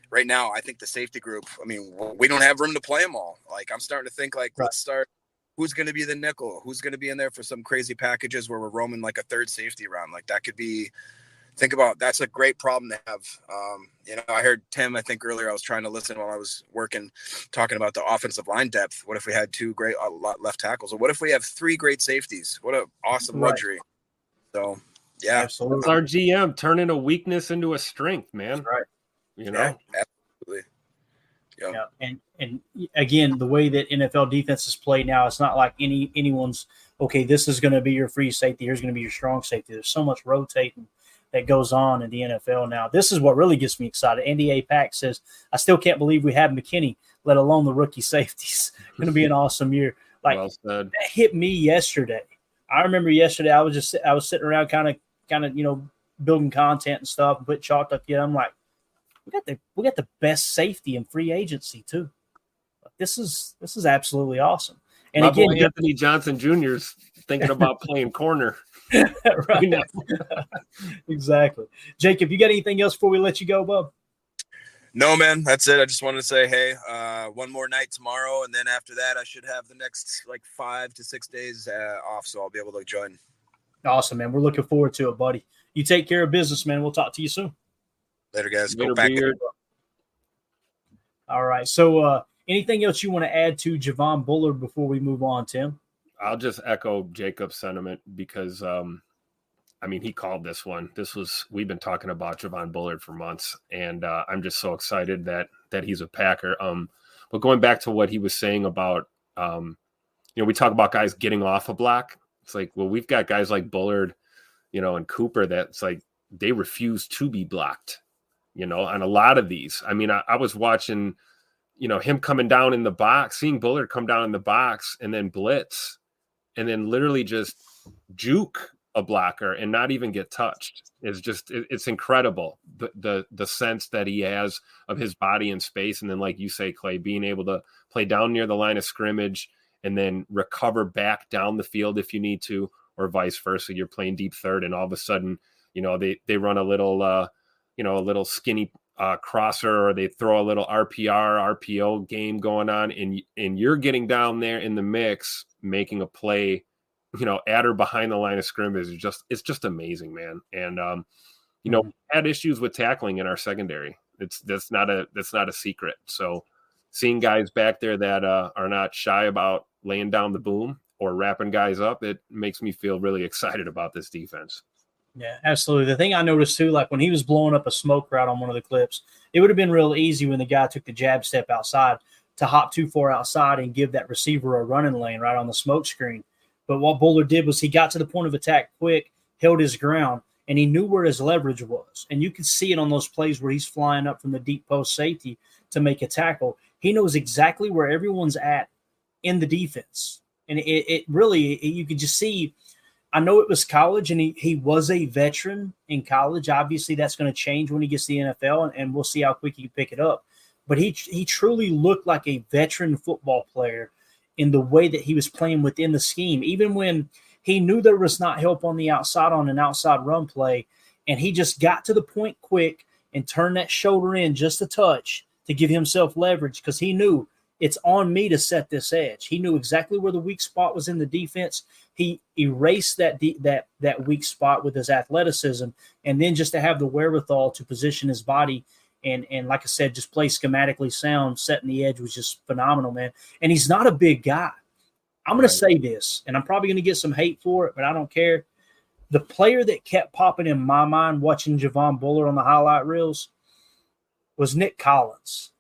right now, I think the safety group, I mean, we don't have room to play them all. Like, I'm starting to think, like, let's start. Who's going to be the nickel? Who's going to be in there for some crazy packages where we're roaming like a third safety around? Like, that could be, think about, that's a great problem to have. I heard Tim, I think earlier, I was trying to listen while I was working, talking about the offensive line depth. What if we had 2 great left tackles? Or what if we have 3 great safeties? What an awesome luxury. So, yeah. Absolutely. It's our GM turning a weakness into a strength, man. Right. Yeah, absolutely. Yeah. And again, the way that NFL defenses play now, it's not like anyone's, okay, this is going to be your free safety, here's going to be your strong safety. There's so much rotating that goes on in the NFL now. This is what really gets me excited. Andy A. Pack says, I still can't believe we have McKinney, let alone the rookie safeties. It's going to be an awesome year. Like, well said. That hit me yesterday. I remember yesterday I was sitting around kind of building content and stuff and put chalked up. I'm like, we got the best safety in free agency too. This is absolutely awesome. And my again, boy Anthony Johnson Jr. is thinking about playing corner. Right. Exactly. Jacob, you got anything else before we let you go, bub? No, man, that's it. I just wanted to say, hey, one more night tomorrow, and then after that, I should have the next 5 to 6 days off, so I'll be able to join. Awesome, man. We're looking forward to it, buddy. You take care of business, man. We'll talk to you soon. Later, guys. Go back. All right. So anything else you want to add to Javon Bullard before we move on, Tim? I'll just echo Jacob's sentiment because, he called this one. We've been talking about Javon Bullard for months, and I'm just so excited that he's a Packer. But going back to what he was saying about, we talk about guys getting off a block. It's like, well, we've got guys like Bullard, and Cooper that's like they refuse to be blocked. On a lot of these. I was watching, him coming down in the box, seeing Bullard come down in the box and then blitz and then literally just juke a blocker and not even get touched. It's incredible. The sense that he has of his body in space. And then, like you say, Clay, being able to play down near the line of scrimmage and then recover back down the field if you need to, or vice versa. You're playing deep third and all of a sudden, they run a little, a little skinny crosser, or they throw a little RPO game going on, and you're getting down there in the mix, making a play, at or behind the line of scrimmage. It's just amazing, man. And we had issues with tackling in our secondary. That's not a secret. So seeing guys back there that are not shy about laying down the boom or wrapping guys up, it makes me feel really excited about this defense. Yeah, absolutely. The thing I noticed too, like when he was blowing up a smoke route on one of the clips, it would have been real easy when the guy took the jab step outside to hop too far outside and give that receiver a running lane right on the smoke screen. But what Bullard did was he got to the point of attack quick, held his ground, and he knew where his leverage was. And you can see it on those plays where he's flying up from the deep post safety to make a tackle. He knows exactly where everyone's at in the defense. And it really, you could just see, I know it was college, and he was a veteran in college. Obviously, that's going to change when he gets to the NFL, and we'll see how quick he can pick it up. But he truly looked like a veteran football player in the way that he was playing within the scheme, even when he knew there was not help on the outside on an outside run play, and he just got to the point quick and turned that shoulder in just a touch to give himself leverage, because he knew it's on me to set this edge. He knew exactly where the weak spot was in the defense. He erased that weak spot with his athleticism, and then just to have the wherewithal to position his body And like I said, just play schematically sound, setting the edge was just phenomenal, man. And he's not a big guy. I'm going to say this, and I'm probably going to get some hate for it, but I don't care. The player that kept popping in my mind watching Javon Bullard on the highlight reels was Nick Collins.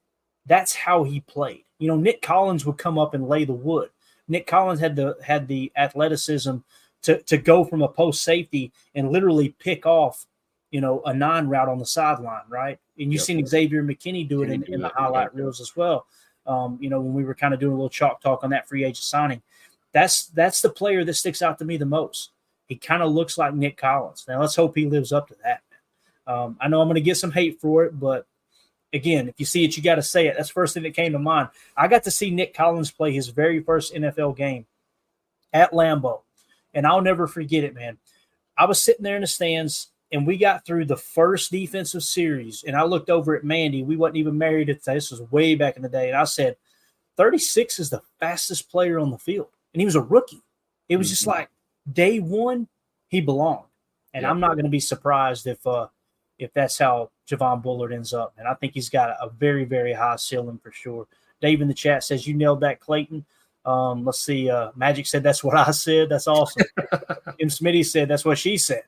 That's how he played. Nick Collins would come up and lay the wood. Nick Collins had the athleticism to go from a post safety and literally pick off, a 9 route on the sideline, right? And you've seen Xavier McKinney do it in the highlight reels as well. When we were kind of doing a little chalk talk on that free agent signing, that's the player that sticks out to me the most. He kind of looks like Nick Collins. Now let's hope he lives up to that. I know I'm going to get some hate for it, but again, if you see it, you got to say it. That's the first thing that came to mind. I got to see Nick Collins play his very first NFL game at Lambeau, and I'll never forget it, man. I was sitting there in the stands, and we got through the first defensive series, and I looked over at Mandy. We wasn't even married at the time. This was way back in the day, and I said, 36 is the fastest player on the field, and he was a rookie. It was just like day one, he belonged, and I'm not going to be surprised if that's how Javon Bullard ends up. And I think he's got a very, very high ceiling for sure. Dave in the chat says, you nailed that, Clayton. Let's see. Magic said, that's what I said. That's awesome. Jim Smitty said, that's what she said.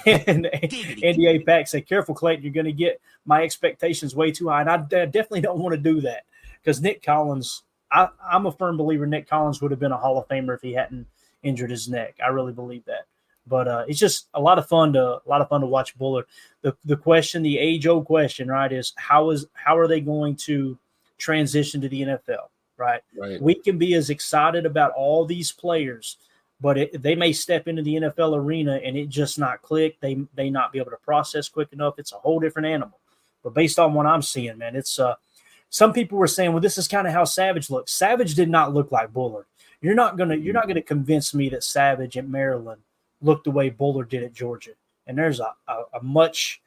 And Andy A. Pack said, careful, Clayton. You're going to get my expectations way too high. And I definitely don't want to do that because Nick Collins, I'm a firm believer Nick Collins would have been a Hall of Famer if he hadn't injured his neck. I really believe that. But it's just a lot of fun to watch Bullard. The question, the age-old question, right, is how are they going to transition to the NFL, right? We can be as excited about all these players, but they may step into the NFL arena and it just not click. They not be able to process quick enough. It's a whole different animal. But based on what I'm seeing, man, it's some people were saying, well, this is kind of how Savage looks. Savage did not look like Bullard. You're not gonna convince me that Savage at Maryland looked the way Bullard did at Georgia. And there's a much,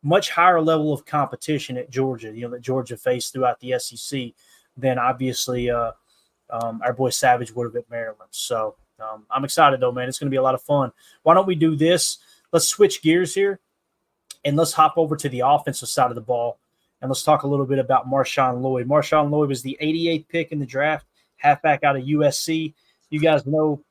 much higher level of competition at Georgia, that Georgia faced throughout the SEC than obviously our boy Savage would have at Maryland. So I'm excited, though, man. It's going to be a lot of fun. Why don't we do this? Let's switch gears here, and let's hop over to the offensive side of the ball, and let's talk a little bit about Marshawn Lloyd. Marshawn Lloyd was the 88th pick in the draft, halfback out of USC. You guys know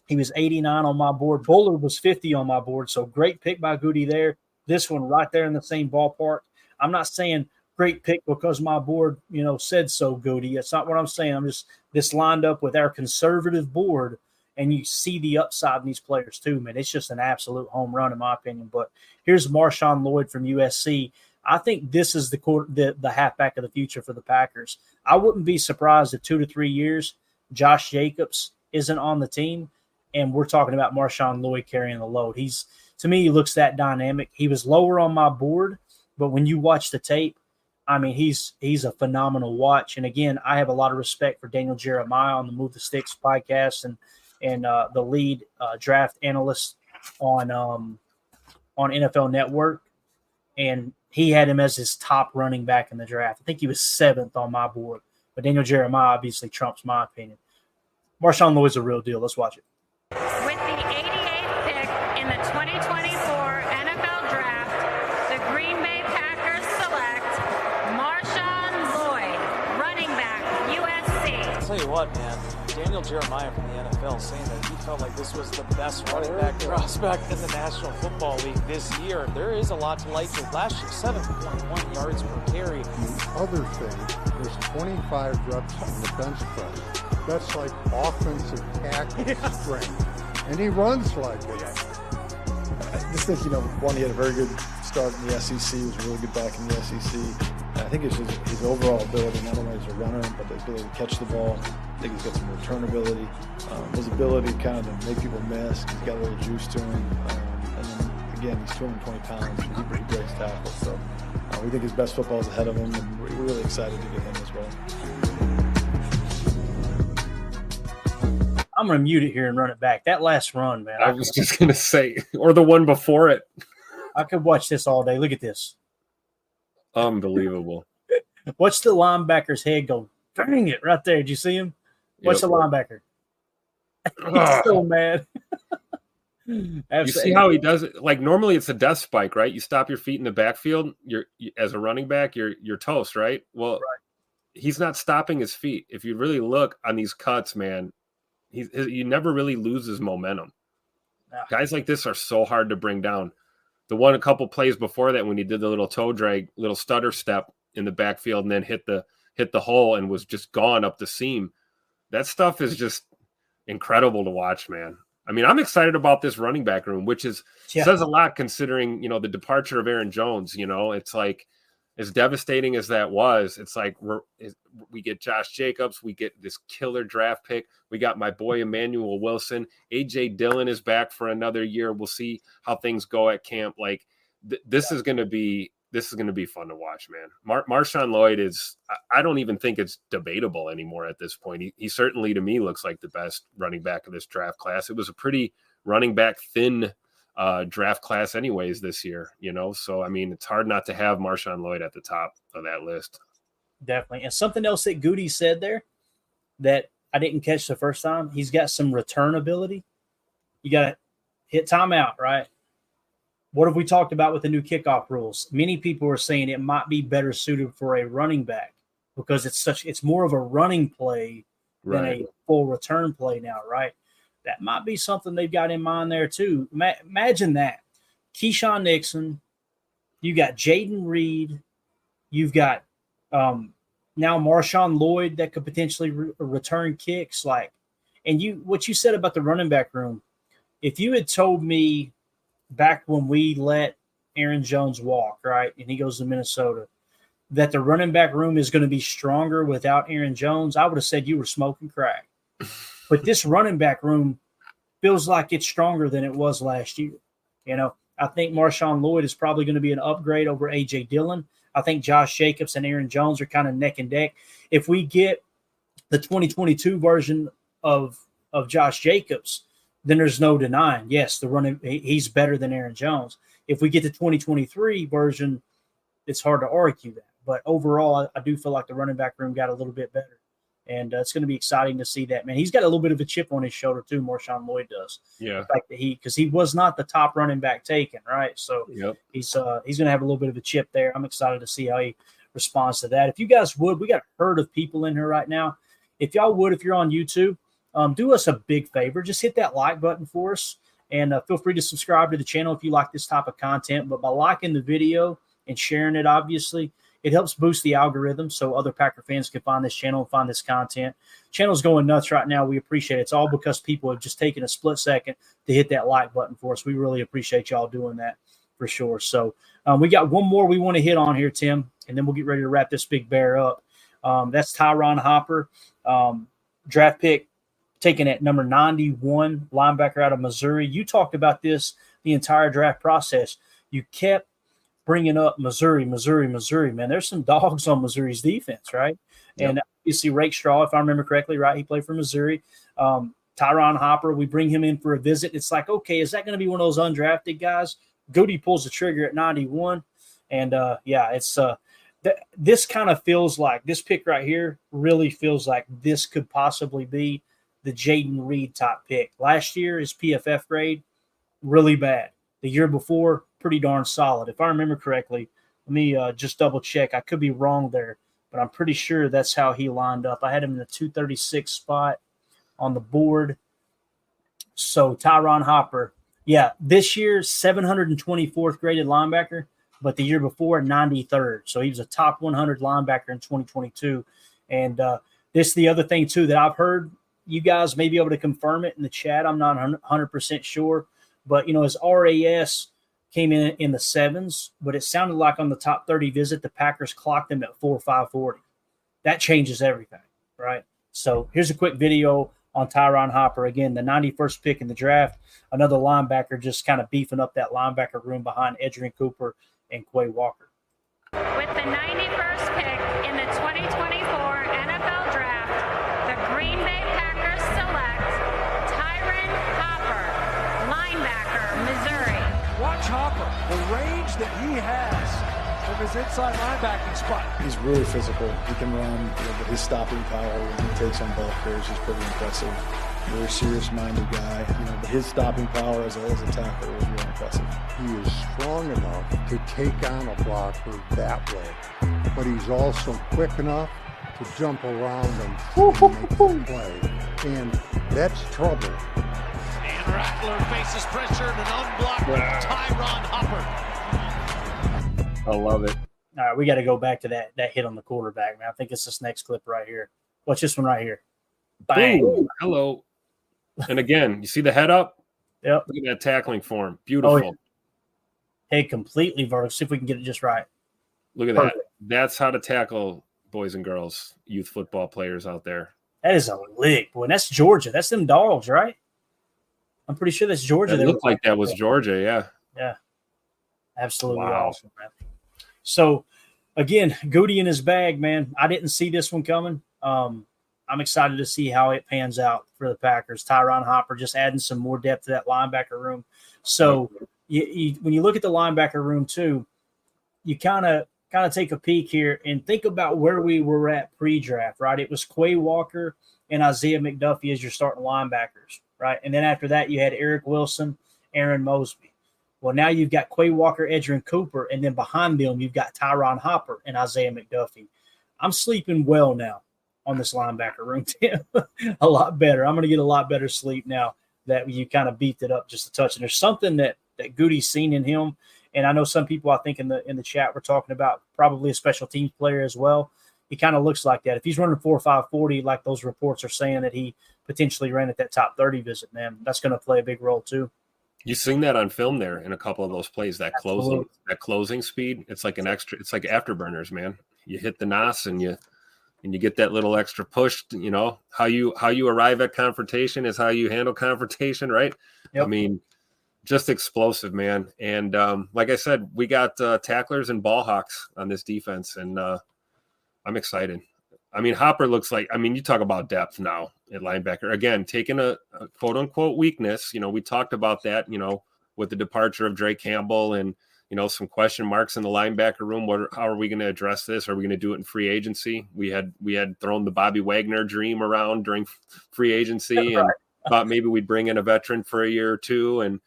he was 89 on my board. Bullard was 50 on my board, so great pick by Goody there. This one right there in the same ballpark. I'm not saying great pick because my board, said so, Goody. That's not what I'm saying. I'm just this lined up with our conservative board, and you see the upside in these players too, man. It's just an absolute home run in my opinion. But here's Marshawn Lloyd from USC. I think this is the halfback of the future for the Packers. I wouldn't be surprised if 2 to 3 years Josh Jacobs isn't on the team, and we're talking about Marshawn Lloyd carrying the load. To me, he looks that dynamic. He was lower on my board, but when you watch the tape, I mean, he's a phenomenal watch. And again, I have a lot of respect for Daniel Jeremiah on the Move the Sticks podcast and the lead draft analyst on NFL Network. And he had him as his top running back in the draft. I think he was 7th on my board. But Daniel Jeremiah obviously trumps my opinion. Marshawn Lloyd's a real deal. Let's watch it. With the 88th pick in the 2024 NFL Draft, the Green Bay Packers select Marshawn Lloyd, running back, USC. I'll tell you what, man. Daniel Jeremiah from the NFL saying that he felt like this was the best running back prospect in the National Football League this year. There is a lot to like to last year, 7.1 yards per carry. The other thing is 25 reps on the bench press. That's like offensive tackle strength. And he runs like it. I just think, one, he had a very good start in the SEC. He was a really good back in the SEC. And I think it's his overall ability, not only as a runner, but the ability to catch the ball. I think he's got some return ability. His ability kind of to make people miss. He's got a little juice to him. And then, again, he's 220 pounds. He breaks tackles. So we think his best football is ahead of him, and we're really excited to get him as well. I'm going to mute it here and run it back. That last run, man. I was just going to say, or the one before it. I could watch this all day. Look at this. Unbelievable. Watch the linebacker's head go, dang it, right there. Did you see him? Watch the linebacker. He's so mad. You see how he does it? Like normally it's a death spike, right? You stop your feet in the backfield. As a running back, you're toast, right? Well, he's not stopping his feet. If you really look on these cuts, man, he never really loses momentum. Guys like this are so hard to bring down. The one a couple plays before that when he did the little toe drag, little stutter step in the backfield and then hit the hole and was just gone up the seam. That stuff is just incredible to watch, man. I mean, I'm excited about this running back room, which says a lot considering, the departure of Aaron Jones. It's like as devastating as that was, it's like we get Josh Jacobs, we get this killer draft pick. We got my boy Emmanuel Wilson. A.J. Dillon is back for another year. We'll see how things go at camp. Like this is going to be fun to watch, man. Marshawn Lloyd I don't even think it's debatable anymore at this point. He certainly to me looks like the best running back of this draft class. It was a pretty running back thin draft class anyways this year, So, I mean, it's hard not to have Marshawn Lloyd at the top of that list. Definitely. And something else that Goody said there that I didn't catch the first time, he's got some return ability. You got to hit timeout, right? What have we talked about with the new kickoff rules? Many people are saying it might be better suited for a running back because it's more of a running play than a full return play now, right? That might be something they've got in mind there too. Imagine that. Keyshawn Nixon, you got Jaden Reed, you've got now Marshawn Lloyd that could potentially return kicks. What you said about the running back room, if you had told me back when we let Aaron Jones walk, right, and he goes to Minnesota, that the running back room is going to be stronger without Aaron Jones, I would have said you were smoking crack. But this running back room feels like it's stronger than it was last year. I think Marshawn Lloyd is probably going to be an upgrade over A.J. Dillon. I think Josh Jacobs and Aaron Jones are kind of neck and neck. If we get the 2022 version of Josh Jacobs, then there's no denying, yes, he's better than Aaron Jones. If we get the 2023 version, it's hard to argue that. But overall, I do feel like the running back room got a little bit better. And it's going to be exciting to see that, man. He's got a little bit of a chip on his shoulder too. Marshawn Lloyd does. Yeah. The fact that because he was not the top running back taken, right? So he's going to have a little bit of a chip there. I'm excited to see how he responds to that. If you guys would, we got a herd of people in here right now. If y'all would, if you're on YouTube, do us a big favor. Just hit that like button for us, and feel free to subscribe to the channel if you like this type of content. But by liking the video and sharing it, obviously, it helps boost the algorithm so other Packer fans can find this channel and find this content. Channel's going nuts right now. We appreciate it. It's all because people have just taken a split second to hit that like button for us. We really appreciate y'all doing that for sure. So we got one more we want to hit on here, Tim, and then we'll get ready to wrap this big bear up. That's Tyron Hopper, draft pick taken at number 91, linebacker out of Missouri. You talked about this the entire draft process. You kept bringing up Missouri, man. There's some dogs on Missouri's defense, right? Yep. And you see Rakestraw, if I remember correctly, right? He played for Missouri. Tyron Hopper, we bring him in for a visit. It's like, okay, is that going to be one of those undrafted guys? Goody pulls the trigger at 91. And, it's this kind of feels like this pick right here really feels like this could possibly be the Jaden Reed type pick. Last year, his PFF grade, really bad. The year before, pretty darn solid. If I remember correctly, let me just double check. I could be wrong there, but I'm pretty sure that's how he lined up. I had him in the 236 spot on the board. So Tyron Hopper, this year 724th graded linebacker, but the year before 93rd. So he was a top 100 linebacker in 2022. And this is the other thing too that I've heard. You guys may be able to confirm it in the chat. I'm not 100% sure, but his RAS came in the 7s, but it sounded like on the top 30 visit, the Packers clocked him at 4.540. That changes everything, right? So here's a quick video on Tyron Hopper. Again, the 91st pick in the draft, another linebacker just kind of beefing up that linebacker room behind Edgerrin Cooper and Quay Walker. With the 91st pick in the 2024 NFL Draft, the Green Bay Packers select Tyron Hopper, linebacker, Missouri. Watch Hopper, the range that he has from his inside linebacking spot. He's really physical. He can run, but his stopping power when he takes on ball carriers is pretty impressive. very serious-minded guy. His stopping power as a tackler was really impressive. He is strong enough to take on a blocker that way, but he's also quick enough to jump around and make the play, and that's trouble. And Rattler faces pressure and an unblocked Tyron Hopper. I love it. All right, we got to go back to that hit on the quarterback, man. I think it's this next clip right here. Watch this one right here. Bang. Ooh, hello. And again, you see the head up? Yep. Look at that tackling form. Beautiful. Oh, yeah. Head completely vertical. See if we can get it just right. Look at that. That's how to tackle boys and girls, youth football players out there. That is a lick, boy. And that's Georgia. That's them dogs, right? I'm pretty sure that's Georgia. It looked like that was Georgia, yeah. Yeah. Absolutely awesome, man. So, again, Goody in his bag, man. I didn't see this one coming. I'm excited to see how it pans out for the Packers. Tyron Hopper just adding some more depth to that linebacker room. So, when you look at the linebacker room, too, you kind of take a peek here and think about where we were at pre-draft, right? It was Quay Walker and Isaiah McDuffie as your starting linebackers, right? And then after that, you had Eric Wilson, Aaron Mosby. Well, now you've got Quay Walker, Edgerrin Cooper, and then behind them, you've got Tyron Hopper and Isaiah McDuffie. I'm sleeping well now on this linebacker room, Tim. A lot better. I'm going to get a lot better sleep now that you kind of beefed it up just a touch. And there's something that Goody's seen in him. And I know some people, I think, in the chat were talking about probably a special teams player as well. He kind of looks like that. If he's running 4.5 40, like those reports are saying that he potentially ran at that top 30 visit, man, that's going to play a big role too. You seen that on film there in a couple of those plays, that closing speed. It's like it's like afterburners, man. You hit the nos and you get that little extra push. You know, how you arrive at confrontation is how you handle confrontation, right? Yep. I mean, just explosive, man. And like I said, we got tacklers and ball hawks on this defense, and I'm excited. I mean, Hopper looks like, you talk about depth now at linebacker. Again, taking a quote-unquote weakness. We talked about that, with the departure of Drake Campbell and, some question marks in the linebacker room. How are we going to address this? Are we going to do it in free agency? We had thrown the Bobby Wagner dream around during free agency and thought maybe we'd bring in a veteran for a year or two. And,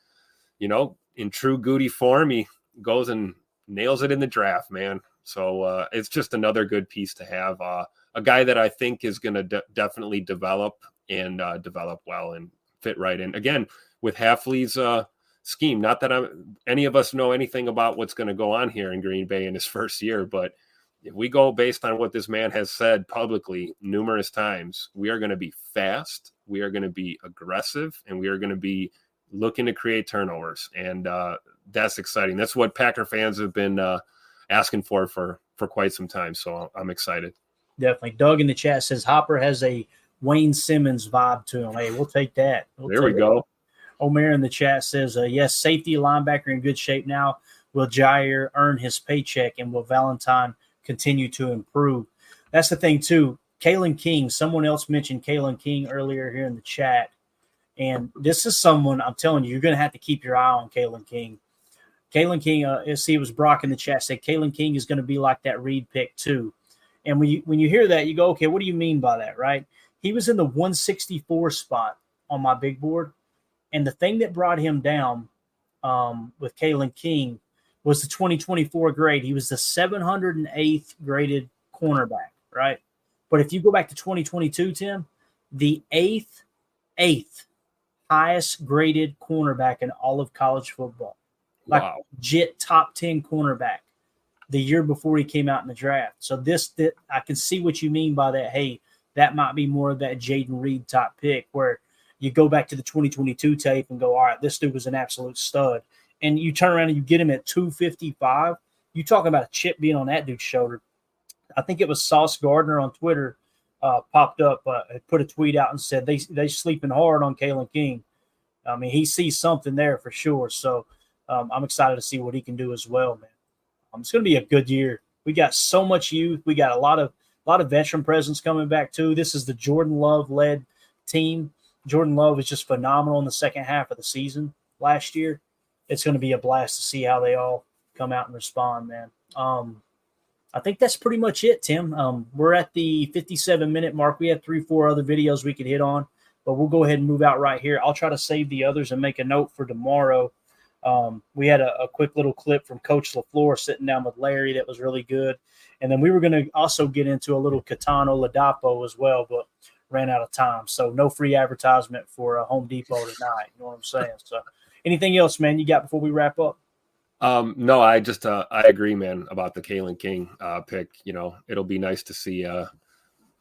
in true Goody form, he goes and nails it in the draft, man. So it's just another good piece to have. A guy that I think is going to definitely develop and develop well and fit right in. Again, with Hafley's scheme, not that any of us know anything about what's going to go on here in Green Bay in his first year, but if we go based on what this man has said publicly numerous times, we are going to be fast, we are going to be aggressive, and we are going to be looking to create turnovers. And that's exciting. That's what Packer fans have been asking for quite some time. So I'm excited. Definitely. Doug in the chat says Hopper has a Wayne Simmons vibe to him. Hey, we'll take that. There we go. Omer in the chat says, yes, safety linebacker in good shape now. Will Jair earn his paycheck, and will Valentine continue to improve? That's the thing, too. Kalen King, someone else mentioned Kalen King earlier here in the chat. And this is someone, I'm telling you, you're going to have to keep your eye on Kalen King. Kalen King, it was Brock in the chat, said Kalen King is going to be like that Reed pick, too. And when you hear that, you go, okay, what do you mean by that, right? He was in the 164 spot on my big board. And the thing that brought him down with Kalen King was the 2024 grade. He was the 708th graded cornerback, right? But if you go back to 2022, Tim, the eighth highest graded cornerback in all of college football. Like legit top 10 cornerback the year before he came out in the draft. So that I can see what you mean by that. Hey, that might be more of that Jaden Reed type pick where you go back to the 2022 tape and go, all right, this dude was an absolute stud. And you turn around and you get him at 255. You talking about a chip being on that dude's shoulder. I think it was Sauce Gardner on Twitter popped up, put a tweet out and said they sleeping hard on Kalen King. I mean, he sees something there for sure. So I'm excited to see what he can do as well, man. It's going to be a good year. We got so much youth. We got a lot of veteran presence coming back too. This is the Jordan Love led team. Jordan Love is just phenomenal in the second half of the season last year. It's going to be a blast to see how they all come out and respond, man. I think that's pretty much it, Tim. We're at the 57-minute mark. We have 3-4 other videos we could hit on. But we'll go ahead and move out right here. I'll try to save the others and make a note for tomorrow. We had a quick little clip from Coach LaFleur sitting down with Larry that was really good. And then we were going to also get into a little Catano Ladapo as well, but ran out of time. So no free advertisement for Home Depot tonight. You know what I'm saying? So anything else, man, you got before we wrap up? No, I just I agree, man, about the Kalen King pick. You know, it'll be nice to see.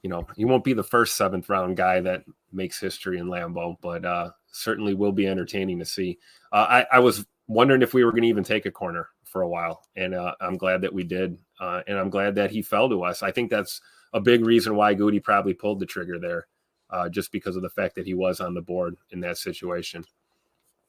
You know, he won't be the first 7th round guy that makes history in Lambeau, but certainly will be entertaining to see. I was wondering if we were going to even take a corner for a while, and I'm glad that we did, and I'm glad that he fell to us. I think that's a big reason why Goody probably pulled the trigger there, just because of the fact that he was on the board in that situation.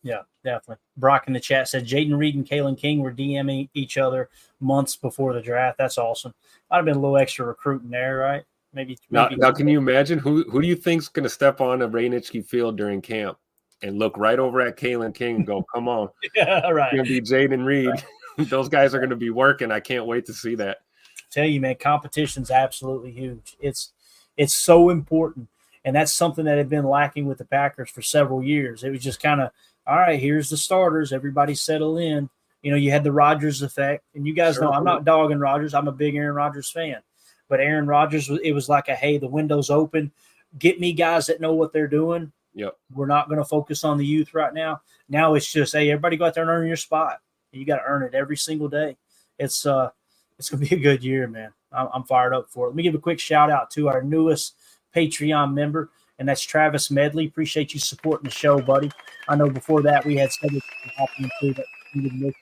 Yeah, definitely. Brock in the chat said Jaden Reed and Kalen King were DMing each other months before the draft. That's awesome. Might have been a little extra recruiting there, right? Maybe. Now can you imagine who do you think's going to step on a Rainitzky field during camp and look right over at Kalen King and go, "Come on, yeah, right." It's going to be Jaden Reed. Right. Those guys are going to be working. I can't wait to see that. I tell you, man, competition's absolutely huge. It's so important, and that's something that had been lacking with the Packers for several years. It was just kind of, all right, here's the starters. Everybody settle in. You know, you had the Rodgers effect, and you guys know I'm not dogging Rodgers. I'm a big Aaron Rodgers fan. But Aaron Rodgers, it was like hey, the window's open. Get me guys that know what they're doing. Yep. We're not going to focus on the youth right now. Now it's just, hey, everybody go out there and earn your spot. You got to earn it every single day. It's going to be a good year, man. I'm fired up for it. Let me give a quick shout out to our newest Patreon member, and that's Travis Medley. Appreciate you supporting the show, buddy. I know before that we had something happening too that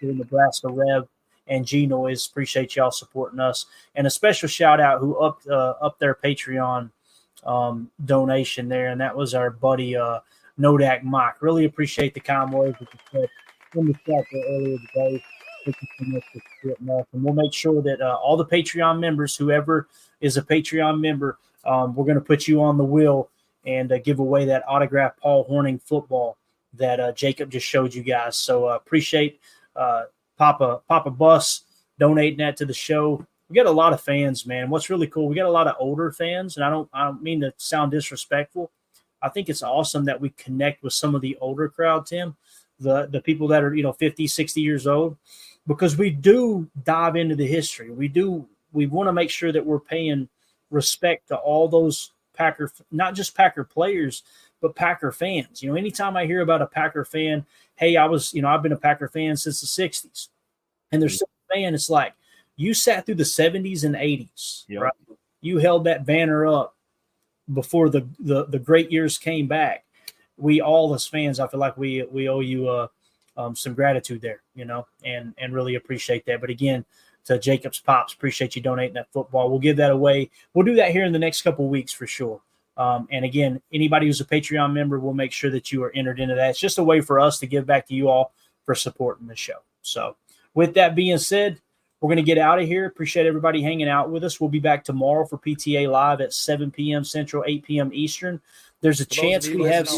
in Nebraska Rev and G-Noise. Appreciate y'all supporting us. And a special shout out who upped their Patreon donation there, and that was our buddy Nodak Mike. Really appreciate the kind words that you said in the chat there earlier today. Thank you so much for supporting us. And we'll make sure that all the Patreon members, whoever is a Patreon member, we're going to put you on the wheel and give away that autographed Paul Hornung football that Jacob just showed you guys. So appreciate Papa Bus donating that to the show. We got a lot of fans, man. What's really cool, we got a lot of older fans, and I don't mean to sound disrespectful. I think it's awesome that we connect with some of the older crowd, Tim, the people that are 50, 60 years old, because we do dive into the history. We want to make sure that we're paying respect to all those Packer, not just Packer players, but Packer fans. Anytime I hear about a Packer fan, hey, I've been a Packer fan since the 60s. And there's some fan, it's like, you sat through the 70s and 80s, yep. Right? You held that banner up before the great years came back. We all as fans, I feel like we owe you some gratitude there, and really appreciate that. But again, to Jacob's Pops, appreciate you donating that football. We'll give that away. We'll do that here in the next couple of weeks for sure. And again, anybody who's a Patreon member, we'll make sure that you are entered into that. It's just a way for us to give back to you all for supporting the show. So with that being said, we're going to get out of here. Appreciate everybody hanging out with us. We'll be back tomorrow for PTA Live at 7 p.m. Central, 8 p.m. Eastern. There's a chance we have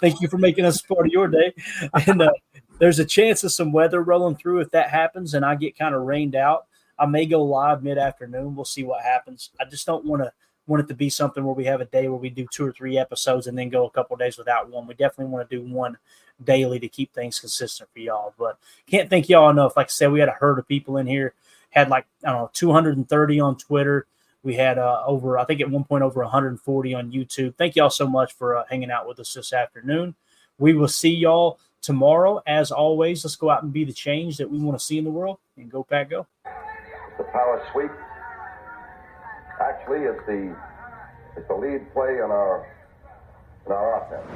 Thank you for making us part of your day. And there's a chance of some weather rolling through if that happens and I get kind of rained out. I may go live mid-afternoon. We'll see what happens. I just don't want it to be something where we have a day where we do 2 or 3 episode's and then go a couple of days without one. We definitely want to do one daily to keep things consistent for y'all. But can't thank y'all enough. Like I said, we had a herd of people in here. Had 230 on Twitter. We had I think at one point over 140 on YouTube. Thank y'all so much for hanging out with us this afternoon. We will see y'all tomorrow. As always, let's go out and be the change that we want to see in the world. And go Pack Go. The power sweep. Actually, it's the lead play in our offense.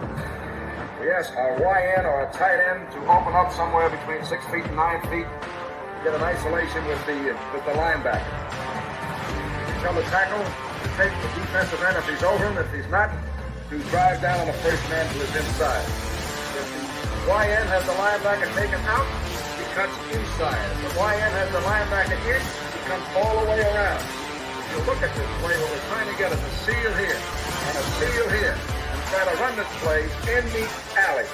We ask our YN or a tight end to open up somewhere between 6 feet and 9 feet. Get an isolation with the linebacker. Tell the tackle to take the defensive end if he's over him. If he's not, to drive down on the first man to his inside. If the YN has the linebacker taken out, he cuts inside. If the YN has the linebacker in, he comes all the way around. You look at this play, what we're trying to get is a seal here and a seal here, and try to run this play in the alley.